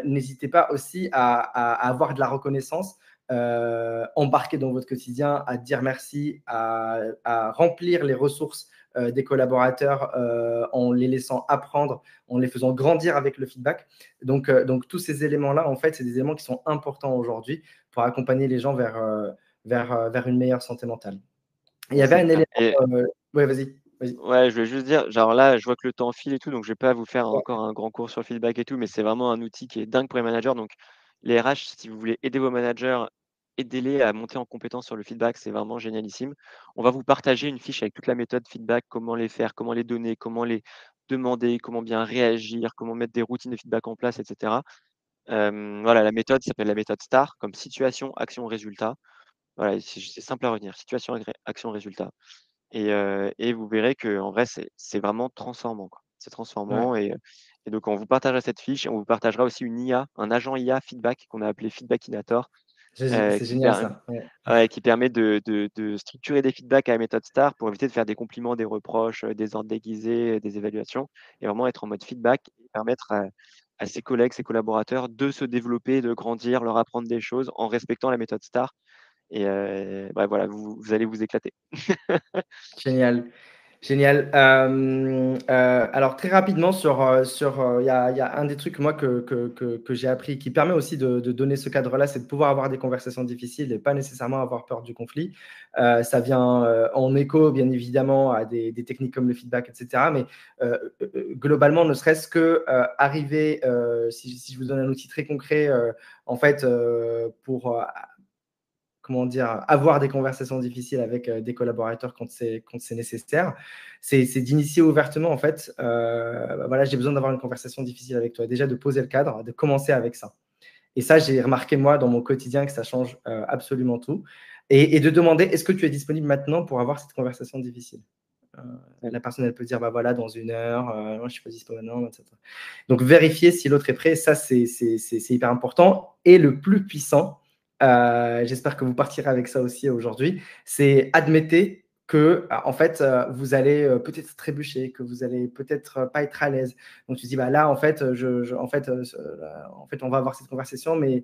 n'hésitez pas aussi à avoir de la reconnaissance, embarquer dans votre quotidien, à dire merci, à remplir les ressources des collaborateurs en les laissant apprendre, en les faisant grandir avec le feedback. Donc tous ces éléments-là, en fait, c'est des éléments qui sont importants aujourd'hui pour accompagner les gens vers une meilleure santé mentale. Il y avait C'est un clair élément. et Ouais, vas-y, vas-y. ouais, je voulais juste dire, genre là, je vois que le temps file et tout, donc je vais pas vous faire Ouais, encore un grand cours sur le feedback et tout, mais c'est vraiment un outil qui est dingue pour les managers. Donc, les RH, si vous voulez aider vos managers, aidez-les à monter en compétence sur le feedback, c'est vraiment génialissime. On va vous partager une fiche avec toute la méthode feedback, comment les faire, comment les donner, comment les demander, comment bien réagir, comment mettre des routines de feedback en place, etc. Voilà, la méthode s'appelle la méthode STAR, comme situation, action, résultat. Voilà, c'est simple à retenir, situation, action, résultat. Et vous verrez que en vrai, c'est vraiment transformant, quoi. C'est ouais. transformant et donc on vous partagera cette fiche et on vous partagera aussi une IA, un agent IA feedback qu'on a appelé Feedbackinator, C'est qui génial ça. Ouais. ouais, qui permet de structurer des feedbacks à la méthode STAR pour éviter de faire des compliments, des reproches, des ordres déguisés, des évaluations et vraiment être en mode feedback et permettre à ses collègues, ses collaborateurs de se développer, de grandir, leur apprendre des choses en respectant la méthode STAR et bah, voilà, vous allez vous éclater. Génial. Génial. Alors très rapidement il y a un des trucs moi que j'ai appris qui permet aussi de donner ce cadre-là, c'est de pouvoir avoir des conversations difficiles et pas nécessairement avoir peur du conflit. Ça vient en écho bien évidemment à des techniques comme le feedback, etc. Mais globalement, ne serait-ce que arriver, si je vous donne un outil très concret, en fait, pour comment dire, avoir des conversations difficiles avec des collaborateurs quand c'est nécessaire, c'est d'initier ouvertement, en fait, bah, voilà, j'ai besoin d'avoir une conversation difficile avec toi. Déjà, de poser le cadre, de commencer avec ça. Et ça, j'ai remarqué, moi, dans mon quotidien, que ça change absolument tout. Et de demander, est-ce que tu es disponible maintenant pour avoir cette conversation difficile? Euh, la personne, elle peut dire, bah voilà, dans 1 heure, moi, je ne suis pas disponible maintenant, etc. Donc, vérifier si l'autre est prêt, ça, c'est hyper important. Et le plus puissant, j'espère que vous partirez avec ça aussi aujourd'hui, c'est admettez que en fait vous allez peut-être trébucher, que vous allez peut-être pas être à l'aise. Donc tu te dis bah là en fait en fait on va avoir cette conversation, mais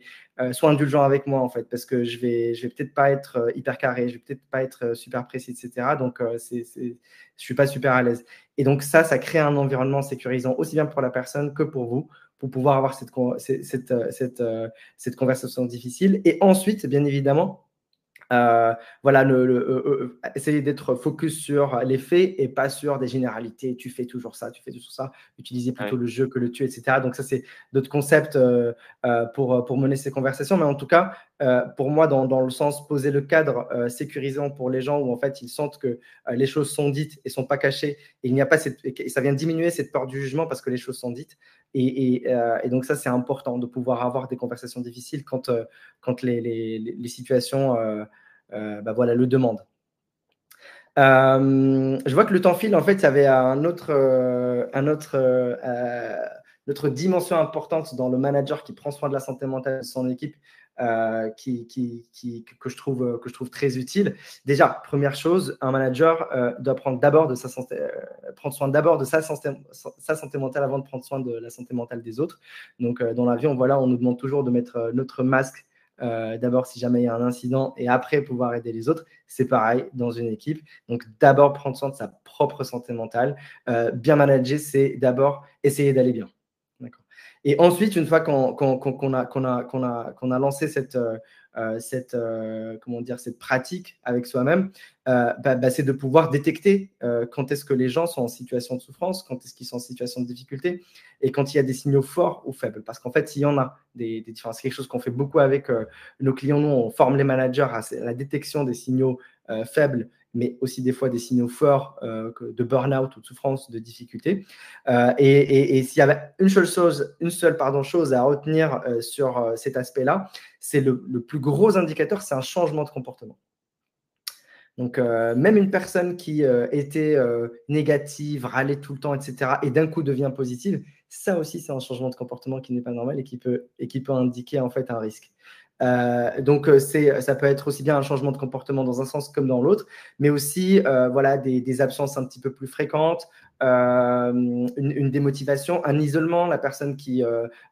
sois indulgent avec moi en fait, parce que je vais peut-être pas être hyper carré, je vais peut-être pas être super précis, etc. Donc je suis pas super à l'aise. Et donc ça crée un environnement sécurisant aussi bien pour la personne que pour vous, pour pouvoir avoir cette conversation difficile. Et ensuite, bien évidemment, voilà, essayer d'être focus sur les faits et pas sur des généralités. Tu fais toujours ça, tu fais toujours ça. Utiliser plutôt Ouais. le je que le tu, etc. Donc ça, c'est d'autres concepts pour mener ces conversations. Mais en tout cas, pour moi, dans le sens poser le cadre sécurisant pour les gens où en fait ils sentent que les choses sont dites et sont pas cachées. Et il n'y a pas et ça vient diminuer cette peur du jugement parce que les choses sont dites. Et donc ça, c'est important de pouvoir avoir des conversations difficiles quand les situations bah voilà, le demandent. Je vois que le temps file. En fait, il y avait autre dimension importante dans le manager qui prend soin de la santé mentale de son équipe, que je trouve très utile. Déjà, première chose, un manager doit prendre prendre soin d'abord de sa santé mentale avant de prendre soin de la santé mentale des autres. Donc, dans l'avion, voilà, on nous demande toujours de mettre notre masque d'abord si jamais il y a un incident et après pouvoir aider les autres. C'est pareil dans une équipe. Donc, d'abord prendre soin de sa propre santé mentale. Bien manager, c'est d'abord essayer d'aller bien. D'accord. Et ensuite, une fois qu'on a lancé comment dire, cette pratique avec soi-même, c'est de pouvoir détecter quand est-ce que les gens sont en situation de souffrance, quand est-ce qu'ils sont en situation de difficulté, et quand il y a des signaux forts ou faibles. Parce qu'en fait, il y en a des différences. C'est quelque chose qu'on fait beaucoup avec nos clients. Nous, on forme les managers à la détection des signaux faibles, mais aussi des fois des signaux forts de burn-out ou de souffrance, de difficulté. Et s'il y avait une seule chose à retenir sur cet aspect-là, c'est le plus gros indicateur, c'est un changement de comportement. Donc, même une personne qui était négative, râlait tout le temps, etc., et d'un coup devient positive, ça aussi, c'est un changement de comportement qui n'est pas normal et qui peut indiquer en fait un risque. Donc, ça peut être aussi bien un changement de comportement dans un sens comme dans l'autre, mais aussi voilà, des absences un petit peu plus fréquentes, une démotivation, un isolement, la personne qui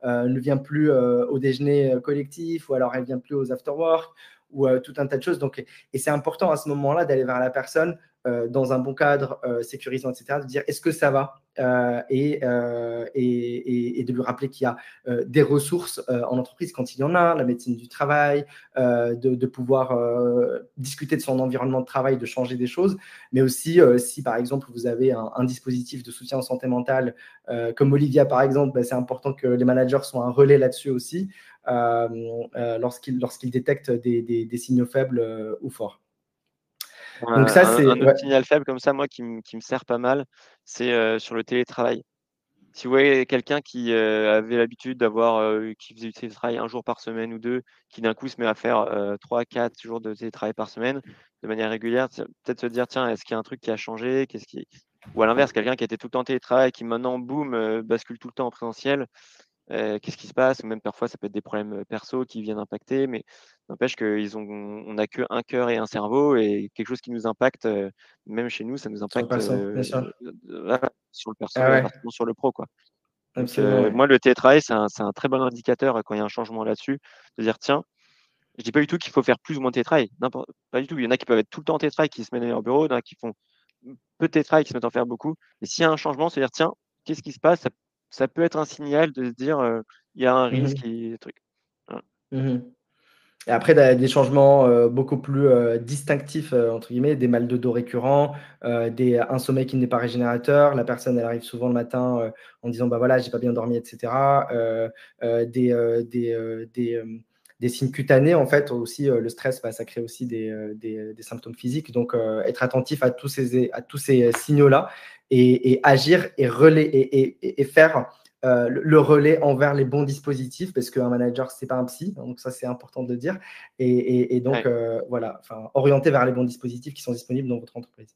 ne vient plus au déjeuner collectif, ou alors elle ne vient plus aux after-work, ou tout un tas de choses. Donc, et c'est important à ce moment-là d'aller vers la personne dans un bon cadre sécurisant, etc., de dire est-ce que ça va et de lui rappeler qu'il y a des ressources en entreprise quand il y en a, la médecine du travail, de pouvoir discuter de son environnement de travail, de changer des choses, mais aussi si par exemple vous avez un dispositif de soutien en santé mentale comme Olivia par exemple, c'est important que les managers soient un relais là-dessus aussi lorsqu'ils détectent des signaux faibles ou forts. Donc ça, Un c'est… autre Ouais. signal faible comme ça, moi, qui me sert pas mal, c'est sur le télétravail. Si vous voyez quelqu'un qui avait l'habitude qui faisait du télétravail un jour par semaine ou deux, qui d'un coup se met à faire 3, 4 jours de télétravail par semaine de manière régulière, peut-être se dire, tiens, est-ce qu'il y a un truc qui a changé? Ou à l'inverse, quelqu'un qui était tout le temps en télétravail, qui maintenant, boum, bascule tout le temps en présentiel. Qu'est-ce qui se passe? Ou même parfois, ça peut être des problèmes perso qui viennent impacter, mais n'empêche on n'a qu'un cœur et un cerveau, et quelque chose qui nous impacte, même chez nous, ça nous Sur le impacte perso, bien sûr. voilà, sur le perso Ah et ouais, inversement sur le pro, quoi. Donc, absolument, ouais. moi, le télétravail, c'est un très bon indicateur quand il y a un changement là-dessus, de dire, tiens, je dis pas du tout qu'il faut faire plus ou moins de télétravail, pas du tout. Il y en a qui peuvent être tout le temps en télétravail, qui se mettent dans leur bureau, il y en a qui font peu de télétravail, qui se mettent à en faire beaucoup. Et s'il y a un changement, c'est dire, tiens, qu'est-ce qui se passe? Ça peut être un signal de se dire, il y a un risque Mhm, et des trucs. Voilà. mhm. Et après, des changements beaucoup plus distinctifs, entre guillemets, des mal de dos récurrents, un sommeil qui n'est pas régénérateur. La personne, elle arrive souvent le matin en disant, bah voilà, j'ai pas bien dormi, etc. Des signes cutanés, en fait, aussi, le stress, ça crée aussi des symptômes physiques. Donc, être attentif à tous ces signaux-là et agir et et faire le relais envers les bons dispositifs, parce qu'un manager, c'est pas un psy, donc ça, c'est important de dire. Et donc, Ouais. voilà, orienter vers les bons dispositifs qui sont disponibles dans votre entreprise.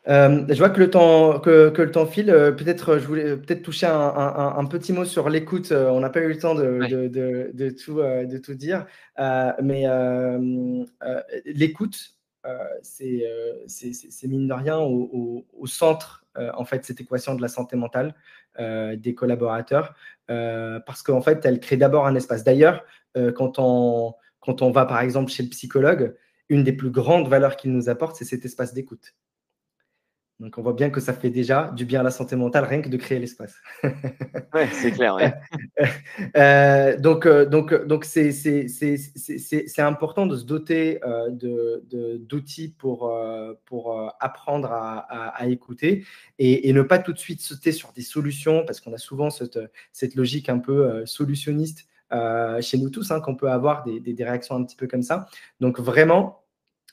Je vois que le temps file. Peut-être je voulais peut-être toucher un petit mot sur l'écoute. On n'a pas eu le temps Ouais, de tout dire. Mais l'écoute, c'est mine de rien au centre, en fait, cette équation de la santé mentale des collaborateurs, parce qu'en fait, elle crée d'abord un espace. D'ailleurs, quand on va par exemple chez le psychologue, une des plus grandes valeurs qu'il nous apporte, c'est cet espace d'écoute. Donc, on voit bien que ça fait déjà du bien à la santé mentale, rien que de créer l'espace. ouais, c'est clair, ouais. Donc c'est important de se doter d'outils pour apprendre à écouter et ne pas tout de suite sauter sur des solutions, parce qu'on a souvent cette logique un peu solutionniste chez nous tous, hein, qu'on peut avoir des réactions un petit peu comme ça. Donc, vraiment,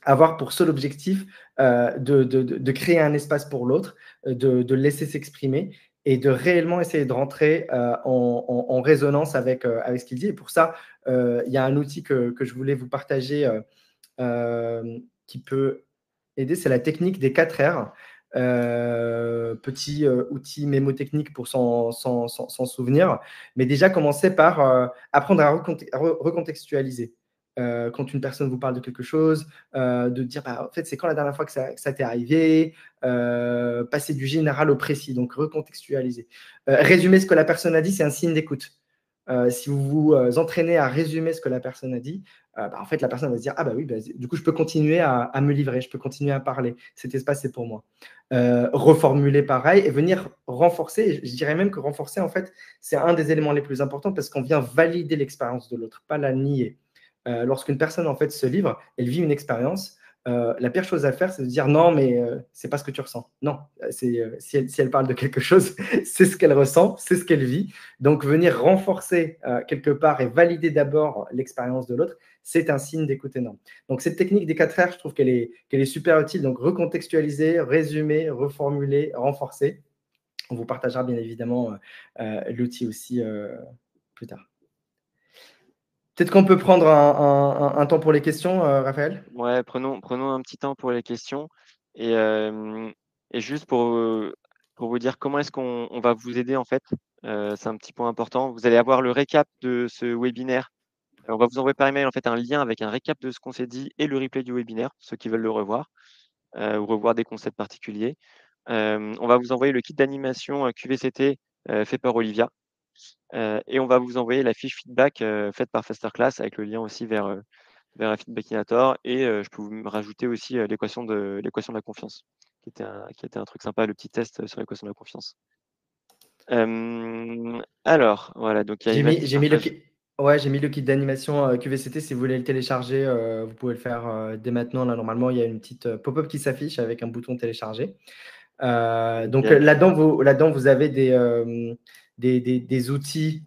avoir pour seul objectif de créer un espace pour l'autre, de le laisser s'exprimer et de réellement essayer de rentrer en résonance avec ce qu'il dit. Et pour ça, il y a un outil que je voulais vous partager qui peut aider, c'est la technique des 4 R. Petit outil mémotechnique pour s'en souvenir. Mais déjà, commencer par apprendre à recontextualiser. Quand une personne vous parle de quelque chose, de dire bah, en fait, c'est quand la dernière fois que ça t'est arrivé, passer du général au précis, donc recontextualiser. Résumer ce que la personne a dit, c'est un signe d'écoute. Si vous vous entraînez à résumer ce que la personne a dit, bah, en fait, la personne va se dire ah bah oui, bah, du coup, je peux continuer à me livrer, je peux continuer à parler. Cet espace, c'est pour moi. Reformuler pareil et venir renforcer. Je dirais même que renforcer, en fait, c'est un des éléments les plus importants parce qu'on vient valider l'expérience de l'autre, pas la nier. Lorsqu'une personne, en fait, se livre, elle vit une expérience. La pire chose à faire, c'est de dire non, mais c'est pas ce que tu ressens. Non, si elle parle de quelque chose, c'est ce qu'elle ressent, c'est ce qu'elle vit. Donc, venir renforcer quelque part et valider d'abord l'expérience de l'autre, c'est un signe d'écoute énorme. Donc, cette technique des 4 R, je trouve qu'elle est super utile. Donc, recontextualiser, résumer, reformuler, renforcer. On vous partagera bien évidemment l'outil aussi plus tard. Peut-être qu'on peut prendre un temps pour les questions, Raphaël. Ouais, prenons un petit temps pour les questions et hem et juste pour vous dire comment est-ce qu'on va vous aider, en fait, c'est un petit point important. Vous allez avoir le récap de ce webinaire. On va vous envoyer par email, en fait, un lien avec un récap de ce qu'on s'est dit et le replay du webinaire, pour ceux qui veulent le revoir, ou revoir des concepts particuliers. On va vous envoyer le kit d'animation, QVCT, fait par Olivia, et on va vous envoyer la fiche feedback, faite par Fasterclass avec le lien aussi vers un Feedbackinator et je peux vous rajouter aussi, l'équation de la confiance, qui était un truc sympa, le petit test, sur l'équation de la confiance. Alors, voilà, donc il y a J'ai Evan mis, qui j'ai mis le partage. kit. Ouais, j'ai mis le kit d'animation QVCT. Si vous voulez le télécharger, vous pouvez le faire dès maintenant. Là, normalement, il y a une petite pop-up qui s'affiche avec un bouton télécharger. Donc Nickel. là-dedans, vous avez des outils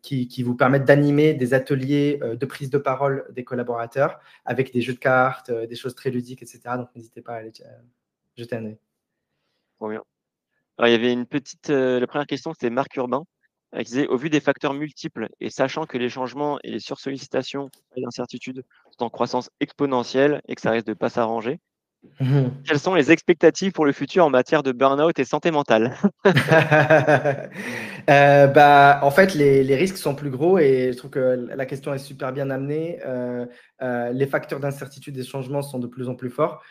qui vous permettent d'animer des ateliers de prise de parole des collaborateurs avec des jeux de cartes, des choses très ludiques, etc. Donc n'hésitez pas à aller jeter un œil. Trop bien. Alors il y avait une petite, la première question, c'était Marc Urbain, qui disait: «Au vu des facteurs multiples et sachant que les changements et les sursollicitations et l'incertitude sont en croissance exponentielle et que ça risque de pas s'arranger, quelles sont les expectatives pour le futur en matière de burn-out et santé mentale?» Bah, en fait, les risques sont plus gros et je trouve que la question est super bien amenée. Les facteurs d'incertitude et de changement sont de plus en plus forts.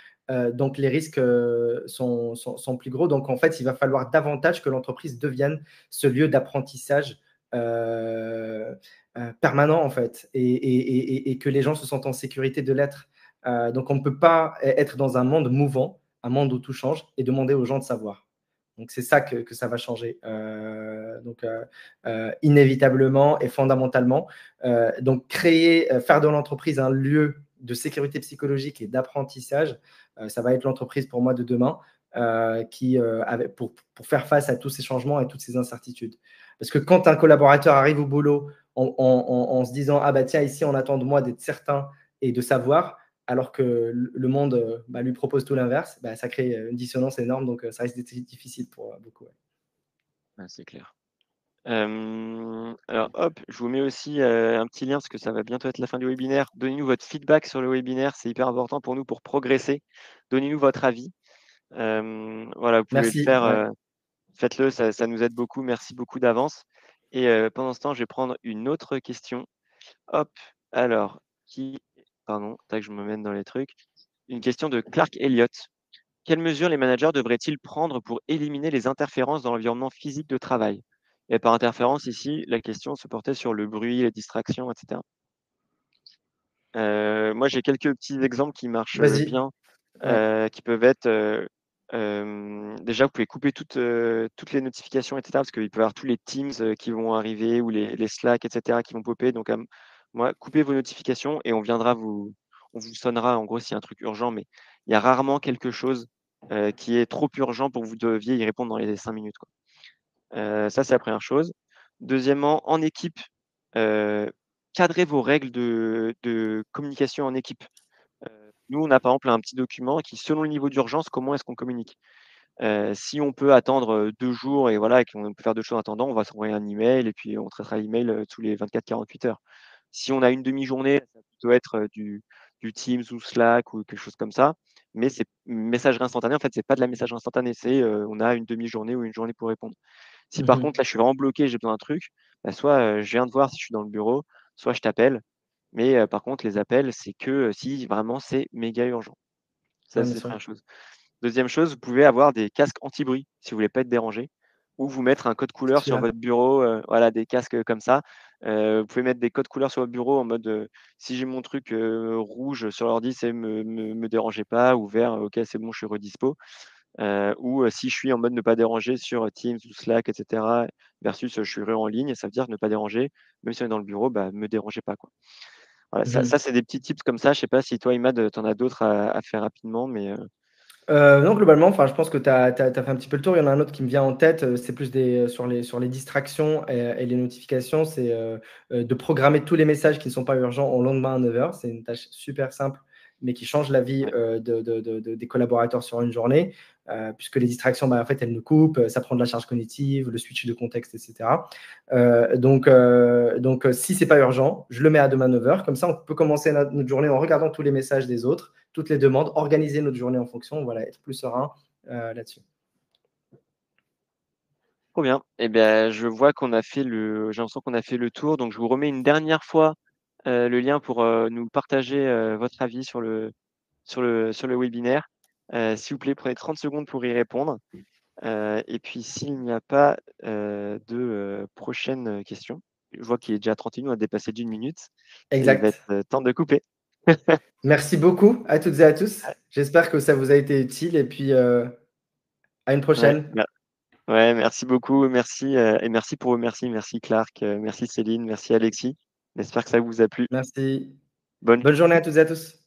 Donc, les risques sont plus gros. Donc, en fait, il va falloir davantage que l'entreprise devienne ce lieu d'apprentissage permanent, en fait, et que les gens se sentent en sécurité de l'être. Donc, on ne peut pas être dans un monde mouvant, un monde où tout change, et demander aux gens de savoir. Donc, c'est ça que ça va changer. Inévitablement et fondamentalement. Donc, faire de l'entreprise un lieu de sécurité psychologique et d'apprentissage, ça va être l'entreprise pour moi de demain pour faire face à tous ces changements et toutes ces incertitudes. Parce que quand un collaborateur arrive au boulot en se disant ah bah tiens, ici on attend de moi d'être certain et de savoir, alors que le monde lui propose tout l'inverse, bah, ça crée une dissonance énorme, donc ça risque d'être difficile pour beaucoup. Ouais. Ouais, c'est clair. Alors hop, je vous mets aussi, un petit lien parce que ça va bientôt être la fin du webinaire. Donnez-nous votre feedback sur le webinaire, c'est hyper important pour nous pour progresser. Donnez-nous votre avis. Voilà, vous pouvez le Merci. faire, Ouais. faites-le, ça nous aide beaucoup. Merci beaucoup d'avance et pendant ce temps, je vais prendre une autre question. Hop, alors qui pardon, tac, je me mène dans les trucs. Une question de Clark Elliott. Quelles mesures les managers devraient-ils prendre pour éliminer les interférences dans l'environnement physique de travail? Et par interférence ici, la question se portait sur le bruit, les distractions et cetera. Moi, j'ai quelques petits exemples qui marchent, Vas-y. bien, Ouais. qui peuvent être, déjà, vous pouvez couper toutes les notifications et cetera, parce qu'il peut y avoir tous les Teams, qui vont arriver ou les Slack et cetera qui vont popper. Donc, moi, coupez vos notifications et on vous sonnera, en gros, s'il y a un truc urgent, mais il y a rarement quelque chose, qui est trop urgent pour que vous deviez y répondre dans les 5 minutes, quoi. Ça, c'est la première chose. Deuxièmement, en équipe, heu, cadrez vos règles de communication en équipe. Nous, on a par exemple un petit document qui, selon le niveau d'urgence, comment est-ce qu'on communique. Si on peut attendre, 2 jours et voilà et qu'on peut faire 2 choses en attendant, on va s'envoyer un email et puis on traitera l'email, tous les 24-48 heures. Si on a une demi-journée, ça va plutôt être, du Teams ou Slack ou quelque chose comme ça, mais c'est messagerie instantanée, en fait, c'est pas de la messagerie instantanée, c'est, on a une demi-journée ou une journée pour répondre. Si par Mmh. contre, là, je suis vraiment bloqué, j'ai besoin d'un truc, bah, soit, je viens de voir si je suis dans le bureau, soit je t'appelle, mais par contre, les appels, c'est que, si vraiment c'est méga urgent. Ça, Ouais, bien c'est la sûr. première chose. Deuxième chose, vous pouvez avoir des casques anti-bruit si vous voulez pas être dérangé ou vous mettre un code couleur sur Celui-là. votre bureau, voilà, des casques, comme ça. Vous pouvez mettre des codes couleurs sur votre bureau en mode, si j'ai mon truc, rouge sur l'ordi, c'est me dérangez pas ou vert, OK, c'est bon, je suis redispo. Ou si je suis en mode ne pas déranger sur Teams ou Slack et cetera versus, je suis en ligne, ça veut dire ne pas déranger, même si on est dans le bureau, bah, me dérangez pas, quoi. Voilà, ça Mmh. c'est des petits tips comme ça. Je sais pas si toi, Imad, tu en as d'autres à faire rapidement, mais Non, globalement, enfin, je pense que tu as fait un petit peu le tour. Il y en a un autre qui me vient en tête, c'est plus sur les distractions et les notifications. C'est, de programmer tous les messages qui ne sont pas urgents au lendemain à 9 heures. C'est une tâche super simple, mais qui change la vie, ouais. des collaborateurs sur une journée, puisque les distractions, bah, en fait, elles nous coupent, ça prend de la charge cognitive, le switch de contexte et cetera. Si c'est pas urgent, je le mets à demain 9 heures. Comme ça, on peut commencer notre journée en regardant tous les messages des autres, toutes les demandes, organiser notre journée en fonction, voilà, être plus serein là-dessus. Trop bien. Et ben, je vois qu'on a fait j'ai l'impression qu'on a fait le tour, donc je vous remets une dernière fois, le lien pour, nous partager, votre avis sur le webinaire. S'il vous plaît, prenez 30 secondes pour y répondre. Et puis s'il n'y a pas, prochaines, questions, je vois qu'il est déjà 31, on a dépassé d'1 minute et il va être, Exact. temps de couper. Merci beaucoup à toutes et à tous. J'espère que ça vous a été utile et puis à une Ouais, prochaine. ouais, merci beaucoup, merci, et merci Clark, merci Céline, merci Alexis. J'espère que ça vous a plu. Merci. Bonne Bonne journée à toutes et à tous.